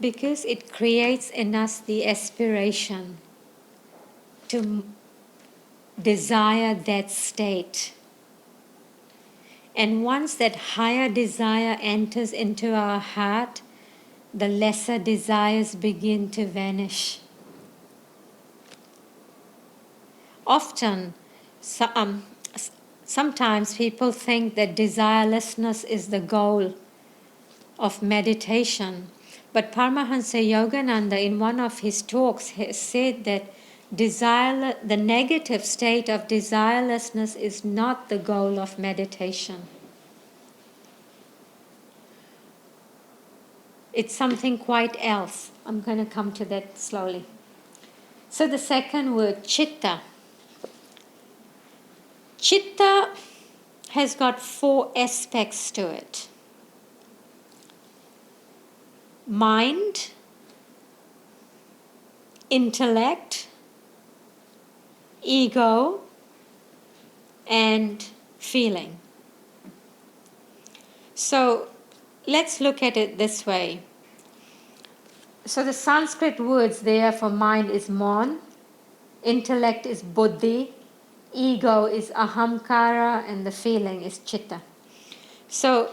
Because it creates in us the aspiration to desire that state. And once that higher desire enters into our heart, the lesser desires begin to vanish. Often, sometimes people think that desirelessness is the goal of meditation. But Paramahansa Yogananda, in one of his talks, has said that the negative state of desirelessness is not the goal of meditation. It's something quite else. I'm going to come to that slowly. So the second word, chitta. Chitta has got 4 aspects to it. Mind, intellect, ego, and feeling. So let's look at it this way. So the Sanskrit words there for mind is mon, intellect is buddhi, ego is ahamkara, and the feeling is chitta. So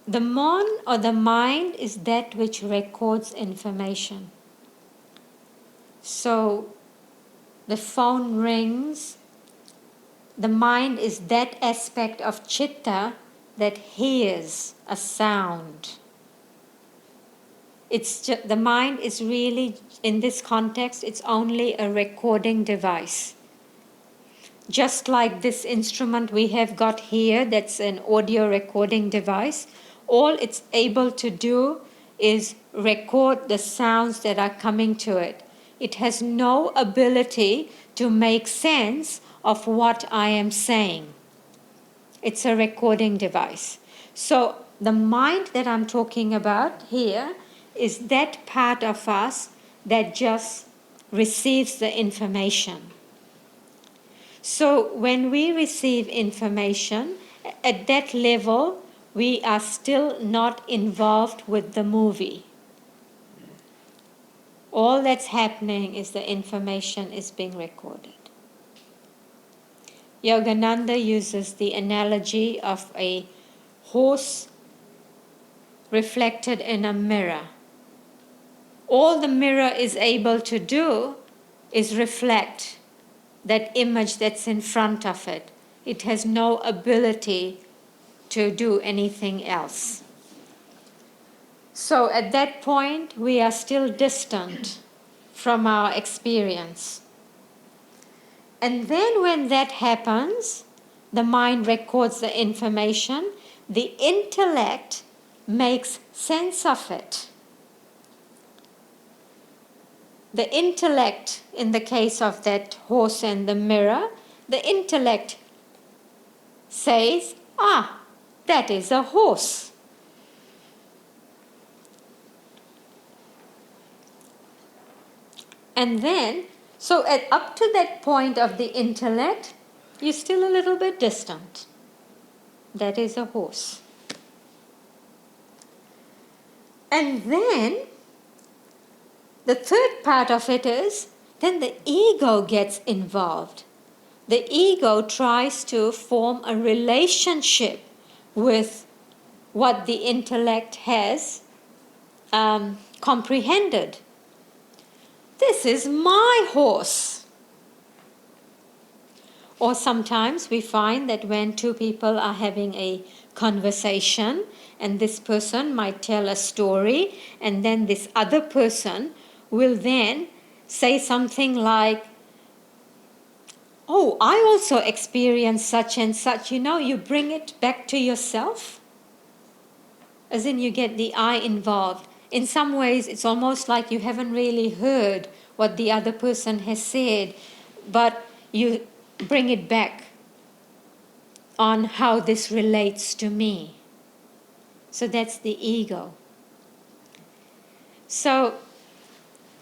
the mon or the mind is that which records information. So the phone rings. The mind is that aspect of chitta that hears a sound. The mind is really, in this context, it's only a recording device. Just like this instrument we have got here, that's an audio recording device, all it's able to do is record the sounds that are coming to it. It has no ability to make sense of what I am saying. It's a recording device. So the mind that I'm talking about here is that part of us that just receives the information. So when we receive information, at that level, we are still not involved with the movie. All that's happening is the information is being recorded. Yogananda uses the analogy of a horse reflected in a mirror. All the mirror is able to do is reflect that image that's in front of it. It has no ability to do anything else. So at that point, we are still distant from our experience. And then when that happens, the mind records the information, the intellect makes sense of it. The intellect, in the case of that horse and the mirror, the intellect says, that is a horse. And then, up to that point of the intellect, you're still a little bit distant. That is a horse. And then, the third part of it is, then the ego gets involved. The ego tries to form a relationship with what the intellect has comprehended. This is my horse. Or sometimes we find that when two people are having a conversation and this person might tell a story and then this other person will then say something like, oh, I also experienced such and such. You bring it back to yourself. As in you get the I involved. In some ways, it's almost like you haven't really heard what the other person has said, but you bring it back on how this relates to me. So that's the ego. So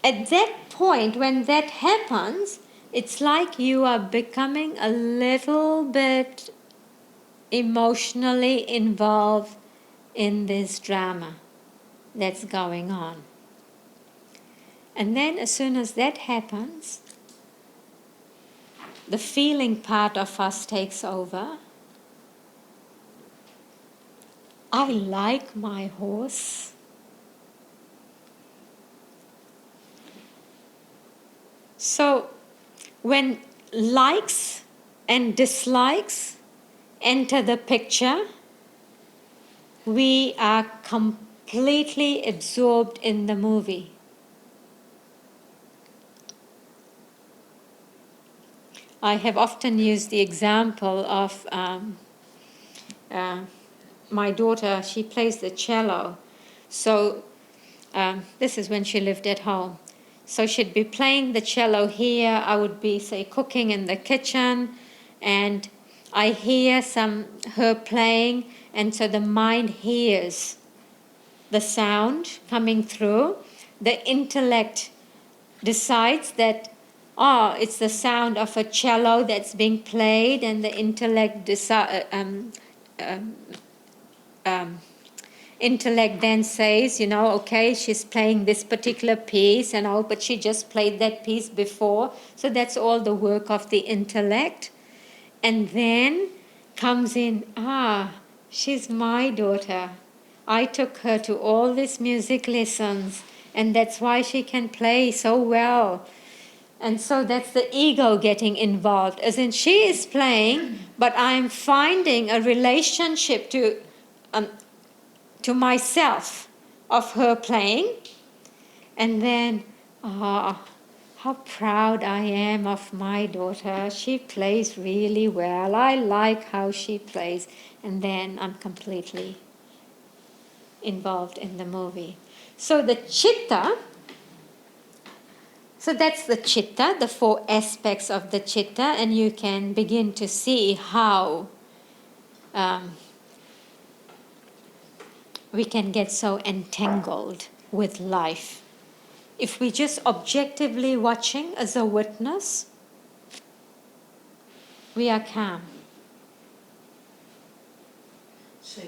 at that point, when that happens, it's like you are becoming a little bit emotionally involved in this drama that's going on. And then as soon as that happens, the feeling part of us takes over. I like my horse. So when likes and dislikes enter the picture, we are completely absorbed in the movie. I have often used the example of my daughter. She plays the cello. So this is when she lived at home. So she'd be playing the cello here. I would be, say, cooking in the kitchen, and I hear her playing, and so the mind hears the sound coming through. The intellect decides that, it's the sound of a cello that's being played, and the intellect intellect then says, okay, she's playing this particular piece, but she just played that piece before. So that's all the work of the intellect. And then comes in, she's my daughter. I took her to all these music lessons, and that's why she can play so well. And so that's the ego getting involved, as in she is playing, but I'm finding a relationship to myself of her playing. And then, how proud I am of my daughter. She plays really well. I like how she plays. And then I'm completely involved in the movie. So the chitta, so that's the chitta, the four aspects of the chitta, and you can begin to see how we can get so entangled with life. If we just objectively watching as a witness, we are calm. So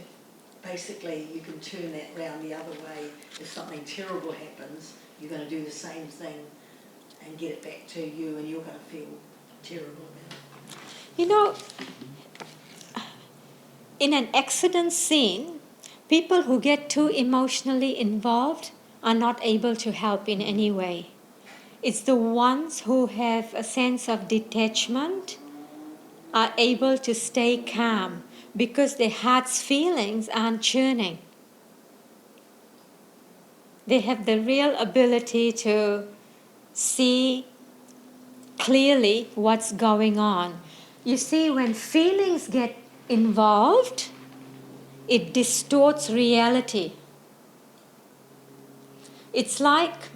basically you can turn that round the other way. If something terrible happens, you're going to do the same thing and get it back to you, and you're going to feel terrible about it. In an accident scene, people who get too emotionally involved are not able to help in any way. It's the ones who have a sense of detachment are able to stay calm because their heart's feelings aren't churning. They have the real ability to see clearly what's going on. You see, when feelings get involved, it distorts reality. It's like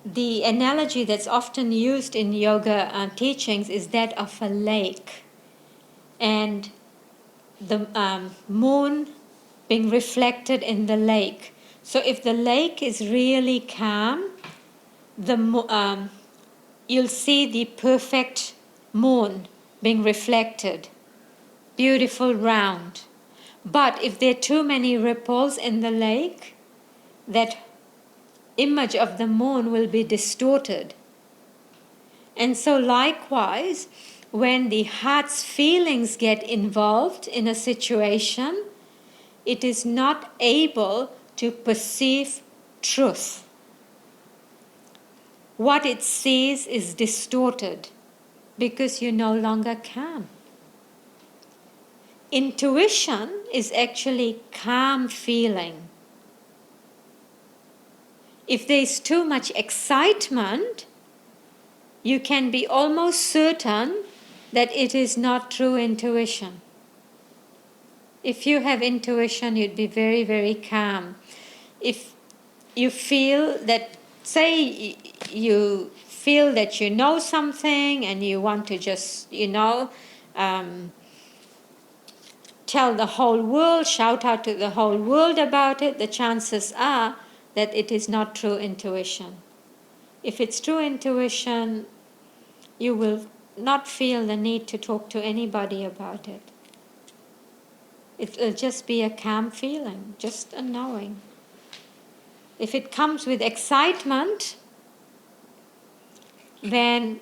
the analogy that's often used in yoga teachings is that of a lake, and the moon being reflected in the lake. So if the lake is really calm, you'll see the perfect moon being reflected, beautiful round. But if there are too many ripples in the lake, that image of the moon will be distorted. And so likewise, when the heart's feelings get involved in a situation, it is not able to perceive truth. What it sees is distorted because you're no longer calm. Intuition is actually calm feeling. If there's too much excitement, you can be almost certain that it is not true intuition. If you have intuition, you'd be very, very calm. If you feel that, say you feel that you know something and you want to just, tell the whole world, shout out to the whole world about it, the chances are that it is not true intuition. If it's true intuition, you will not feel the need to talk to anybody about it. It will just be a calm feeling, just a knowing. If it comes with excitement, then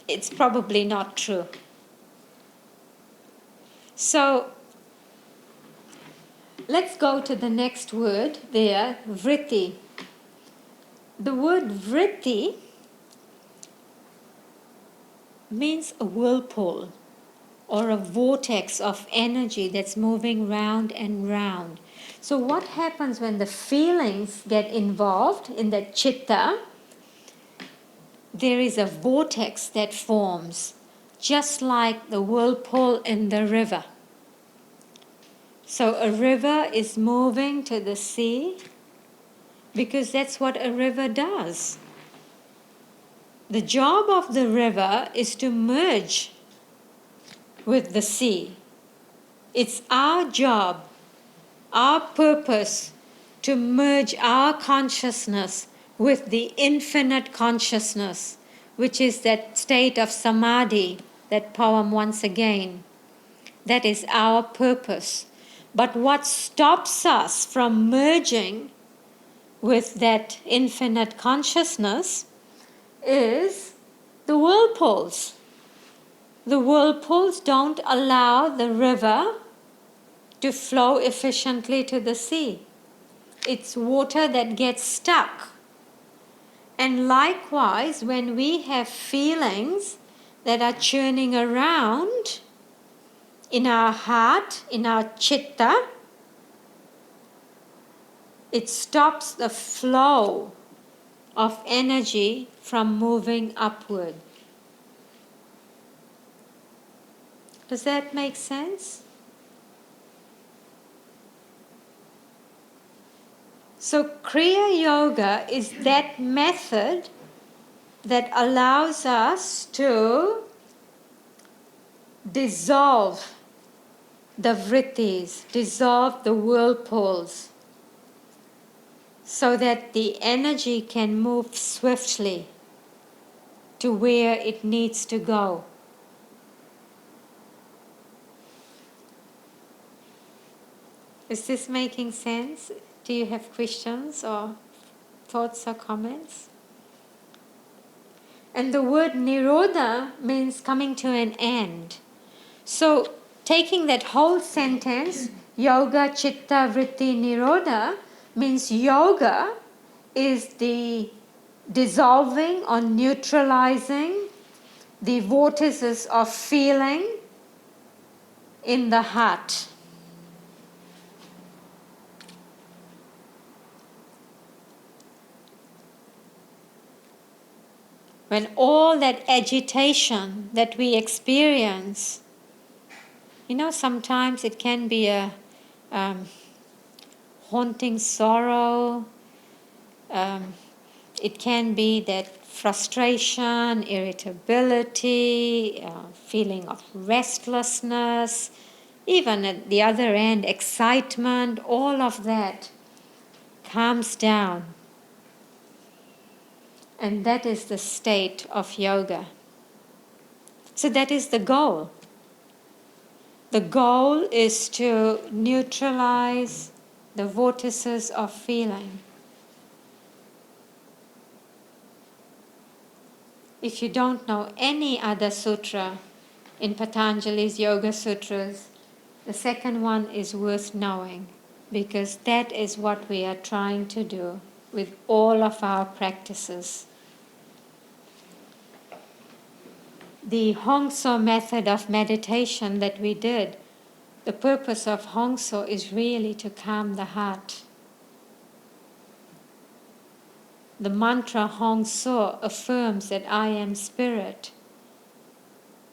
it's probably not true. So let's go to the next word there, vritti. The word vritti means a whirlpool or a vortex of energy that's moving round and round. So what happens when the feelings get involved in the chitta? There is a vortex that forms, just like the whirlpool in the river. So a river is moving to the sea because that's what a river does. The job of the river is to merge with the sea. It's our job, our purpose, to merge our consciousness with the infinite consciousness, which is that state of samadhi, that poem once again. That is our purpose. But what stops us from merging with that infinite consciousness is the whirlpools. The whirlpools don't allow the river to flow efficiently to the sea. It's water that gets stuck. And likewise, when we have feelings that are churning around in our heart, in our chitta, it stops the flow of energy from moving upward. Does that make sense? So Kriya Yoga is that method that allows us to dissolve the vrittis, dissolve the whirlpools, so that the energy can move swiftly to where it needs to go. Is this making sense? Do you have questions or thoughts or comments? And the word nirodha means coming to an end. So taking that whole sentence, yoga chitta vritti nirodha, means yoga is the dissolving or neutralizing the vortices of feeling in the heart. When all that agitation that we experience, sometimes it can be a haunting sorrow, it can be that frustration, irritability, feeling of restlessness, even at the other end, excitement, all of that. calms down. And that is the state of yoga. So that is the goal. The goal is to neutralize the vortices of feeling. If you don't know any other sutra in Patanjali's Yoga Sutras, the second one is worth knowing, because that is what we are trying to do with all of our practices. The Hongso method of meditation that we did, the purpose of Hongso is really to calm the heart. The mantra Hongso affirms that I am spirit.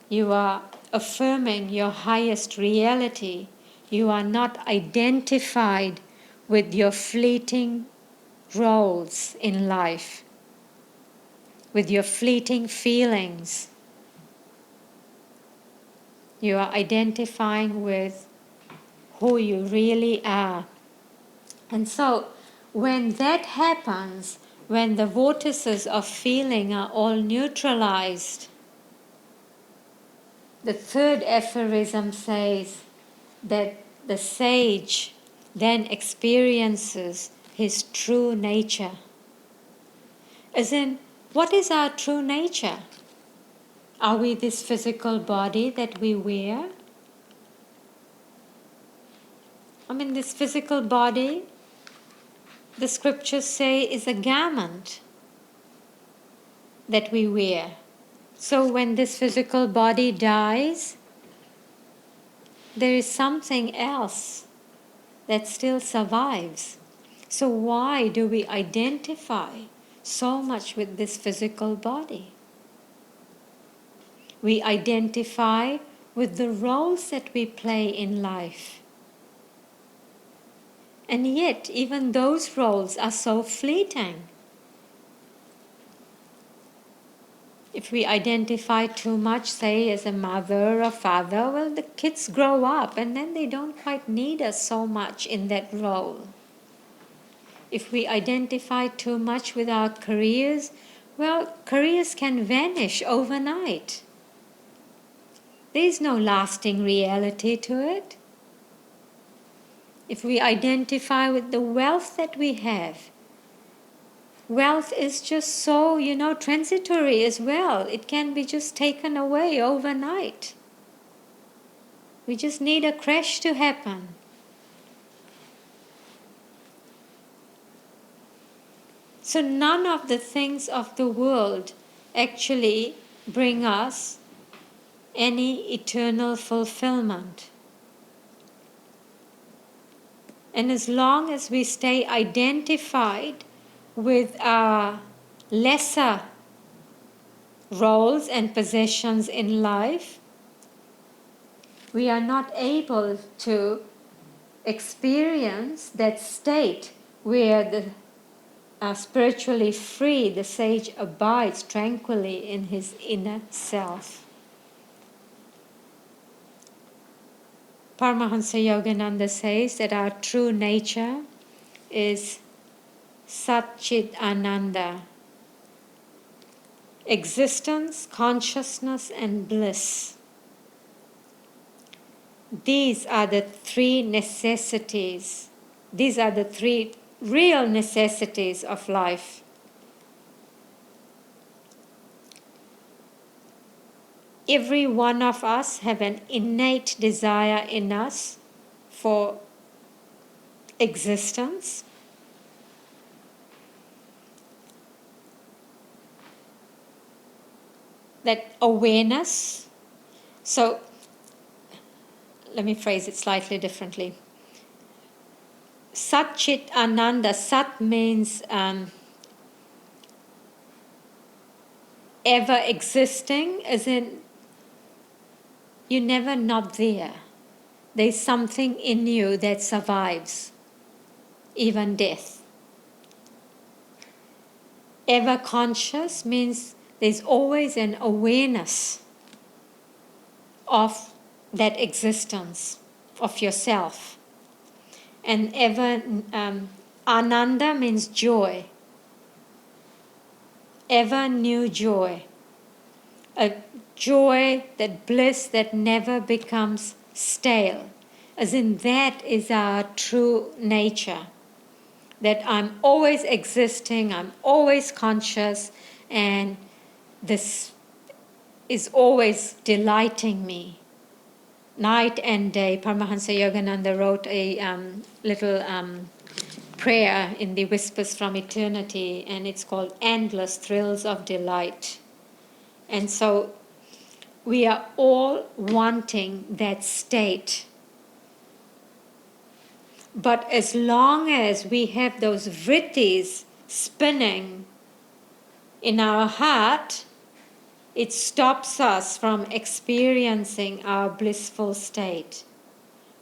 You are affirming your highest reality. You are not identified with your fleeting roles in life, with your fleeting feelings. You are identifying with who you really are. And so, when that happens, when the vortices of feeling are all neutralized, the third aphorism says that the sage then experiences his true nature. As in, what is our true nature? Are we this physical body that we wear? I mean, this physical body, the scriptures say, is a garment that we wear. So when this physical body dies, there is something else that still survives. So why do we identify so much with this physical body? We identify with the roles that we play in life. And yet, even those roles are so fleeting. If we identify too much, say, as a mother or father, well, the kids grow up and then they don't quite need us so much in that role. If we identify too much with our careers, well, careers can vanish overnight. There is no lasting reality to it. If we identify with the wealth that we have, wealth is just so, transitory as well. It can be just taken away overnight. We just need a crash to happen. So none of the things of the world actually bring us any eternal fulfillment. And as long as we stay identified with our lesser roles and possessions in life, we are not able to experience that state where the spiritually free, the sage abides tranquilly in his inner self. Paramahansa Yogananda says that our true nature is Sat Chit Ananda, existence, consciousness, and bliss. These are the three necessities. These are the three real necessities of life. Every one of us have an innate desire in us for existence. That awareness. So, let me phrase it slightly differently. Sat Chit Ananda, Sat means ever existing, as in you're never not there. There's something in you that survives, even death. Ever conscious means there's always an awareness of that existence, of yourself. And ever Ananda means joy, ever new joy, a joy, that bliss that never becomes stale, as in that is our true nature, that I'm always existing, I'm always conscious, and this is always delighting me. Night and day. Paramahansa Yogananda wrote a little prayer in the Whispers from Eternity, and it's called Endless Thrills of Delight. And so we are all wanting that state. But as long as we have those vrittis spinning in our heart, it stops us from experiencing our blissful state.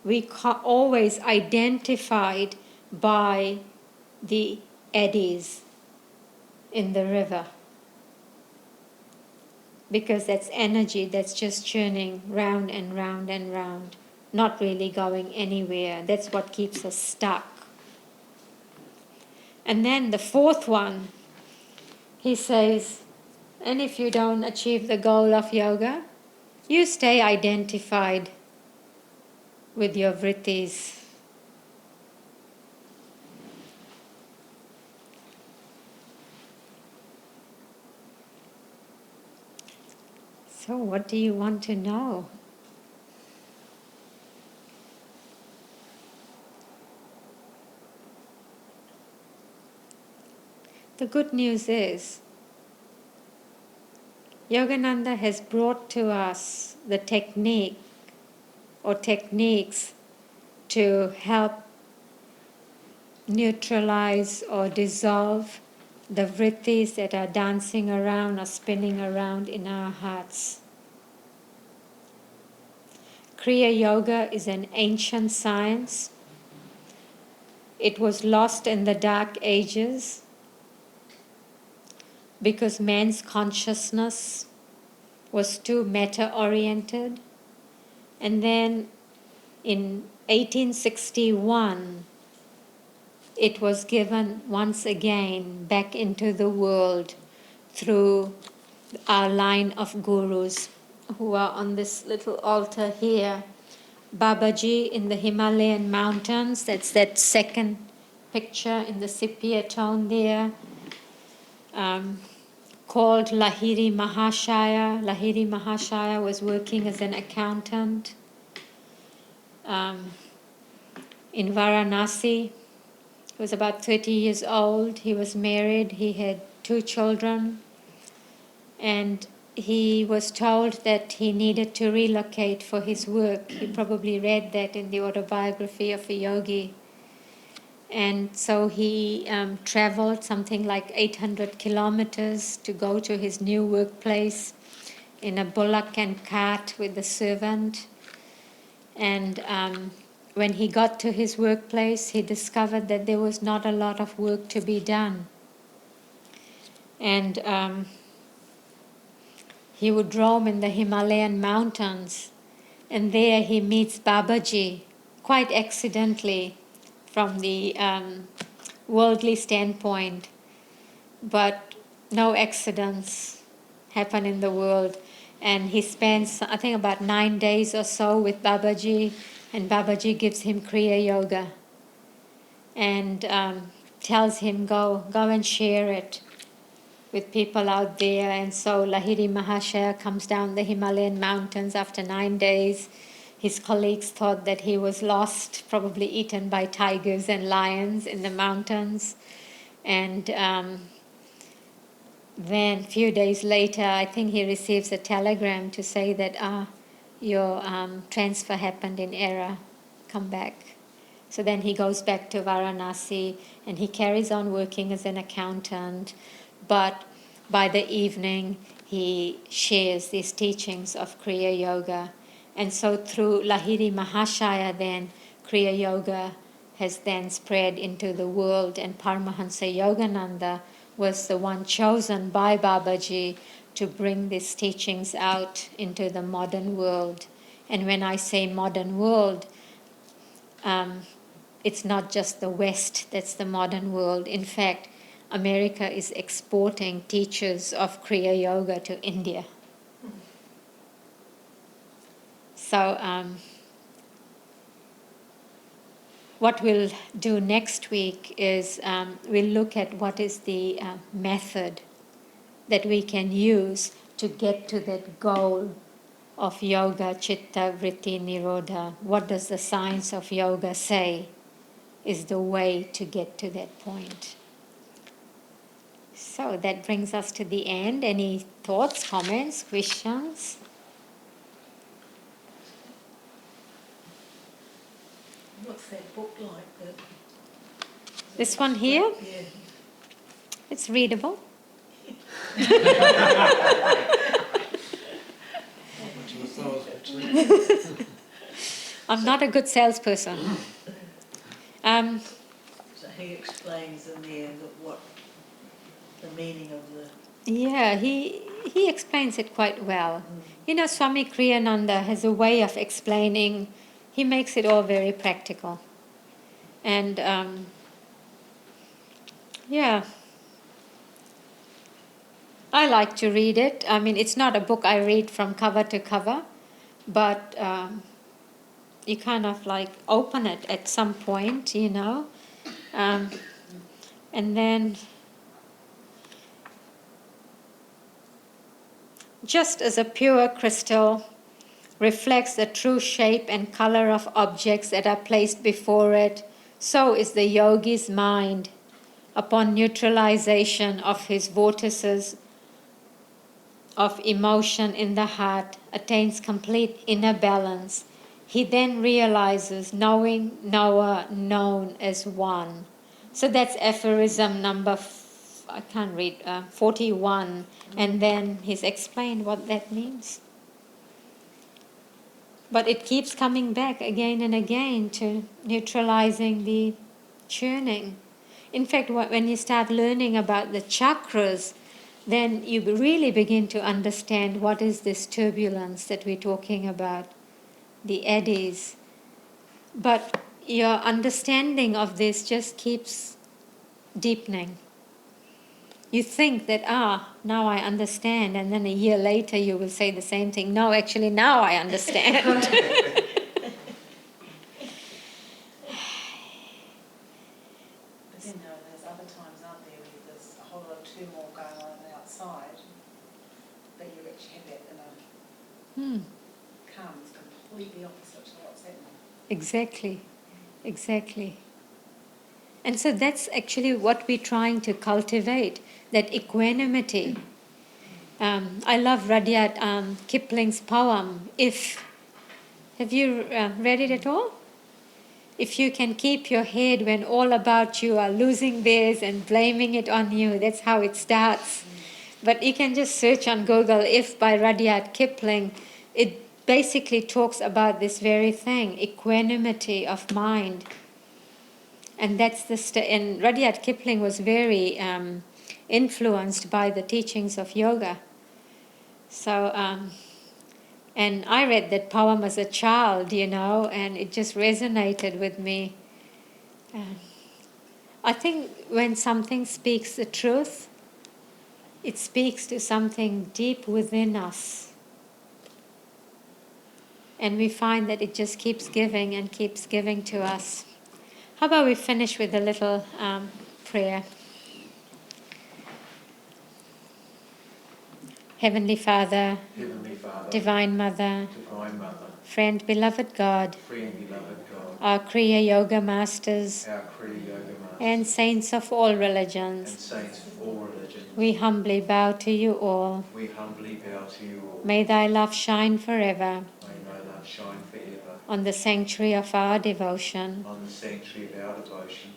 We always identified by the eddies in the river, because that's energy that's just churning round and round and round, not really going anywhere. That's what keeps us stuck. And then the fourth one, he says, and if you don't achieve the goal of yoga, you stay identified with your vrittis. So what do you want to know? The good news is, Yogananda has brought to us the technique or techniques to help neutralize or dissolve the vrittis that are dancing around or spinning around in our hearts. Kriya Yoga is an ancient science. It was lost in the dark ages because man's consciousness was too meta-oriented. And then in 1861, it was given once again back into the world through our line of gurus who are on this little altar here. Babaji in the Himalayan mountains, that's that second picture in the sepia tone there, called Lahiri Mahashaya. Lahiri Mahashaya was working as an accountant in Varanasi. He was about 30 years old. He was married. He had 2 children. And he was told that he needed to relocate for his work. He probably read that in the autobiography of a yogi. And so he traveled something like 800 kilometers to go to his new workplace in a bullock and cart with a servant. And when he got to his workplace, he discovered that there was not a lot of work to be done. And he would roam in the Himalayan mountains, and there he meets Babaji, quite accidentally from the worldly standpoint, but no accidents happen in the world. And he spends, I think, about 9 days or so with Babaji, and Babaji gives him Kriya Yoga and tells him, go and share it with people out there. And so Lahiri Mahashaya comes down the Himalayan mountains after 9 days. His colleagues thought that he was lost, probably eaten by tigers and lions in the mountains. And then a few days later, I think he receives a telegram to say that your transfer happened in error, come back. So then he goes back to Varanasi and he carries on working as an accountant, but by the evening he shares these teachings of Kriya Yoga. And so through Lahiri Mahashaya then, Kriya Yoga has then spread into the world, and Paramahansa Yogananda was the one chosen by Babaji to bring these teachings out into the modern world. And when I say modern world, it's not just the West that's the modern world. In fact, America is exporting teachers of Kriya Yoga to India. So what we'll do next week is we'll look at what is the method that we can use to get to that goal of yoga, chitta, vritti, nirodha. What does the science of yoga say is the way to get to that point? So that brings us to the end. Any thoughts, comments, questions? What's that book like? This one here? Yeah. It's readable. I'm not a good salesperson. So he explains in the end what the meaning of the... Yeah, he explains it quite well. You know, Swami Kriyananda has a way of explaining. He makes it all very practical. And yeah, I like to read it. I mean, it's not a book I read from cover to cover, but you kind of like open it at some point, you know, and then just as a pure crystal reflects the true shape and color of objects that are placed before it, so is the yogi's mind. Upon neutralization of his vortices of emotion in the heart, attains complete inner balance. He then realizes knowing, knower, known as one. So that's aphorism number, I can't read, 41. And then he's explained what that means. But it keeps coming back again and again to neutralizing the churning. In fact, when you start learning about the chakras, then you really begin to understand what is this turbulence that we're talking about, the eddies. But your understanding of this just keeps deepening. You think that, now I understand, and then a year later you will say the same thing. No, actually, now I understand. But then there's other times, aren't there, where there's a whole lot of turmoil going on outside, but you actually have that inner calm. It's completely opposite to what's happening. Exactly, exactly. And so that's actually what we're trying to cultivate, that equanimity. I love Rudyard Kipling's poem, If. Have you read it at all? If you can keep your head when all about you are losing theirs and blaming it on you, that's how it starts. But you can just search on Google, If by Rudyard Kipling. It basically talks about this very thing, equanimity of mind. And that's and Rudyard Kipling was very influenced by the teachings of yoga. So, and I read that poem as a child, you know, and it just resonated with me. I think when something speaks the truth, it speaks to something deep within us. And we find that it just keeps giving and keeps giving to us. How about we finish with a little prayer? Heavenly Father, Divine Mother, Friend, Beloved God, our Kriya Yoga Masters, and Saints of all religions, we humbly bow to you all. May thy love shine forever on the sanctuary of our devotion,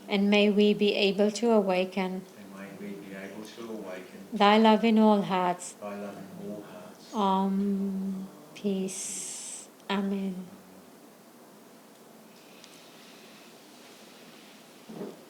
and may we be able to awaken thy love in all hearts. Om. Peace. Amen.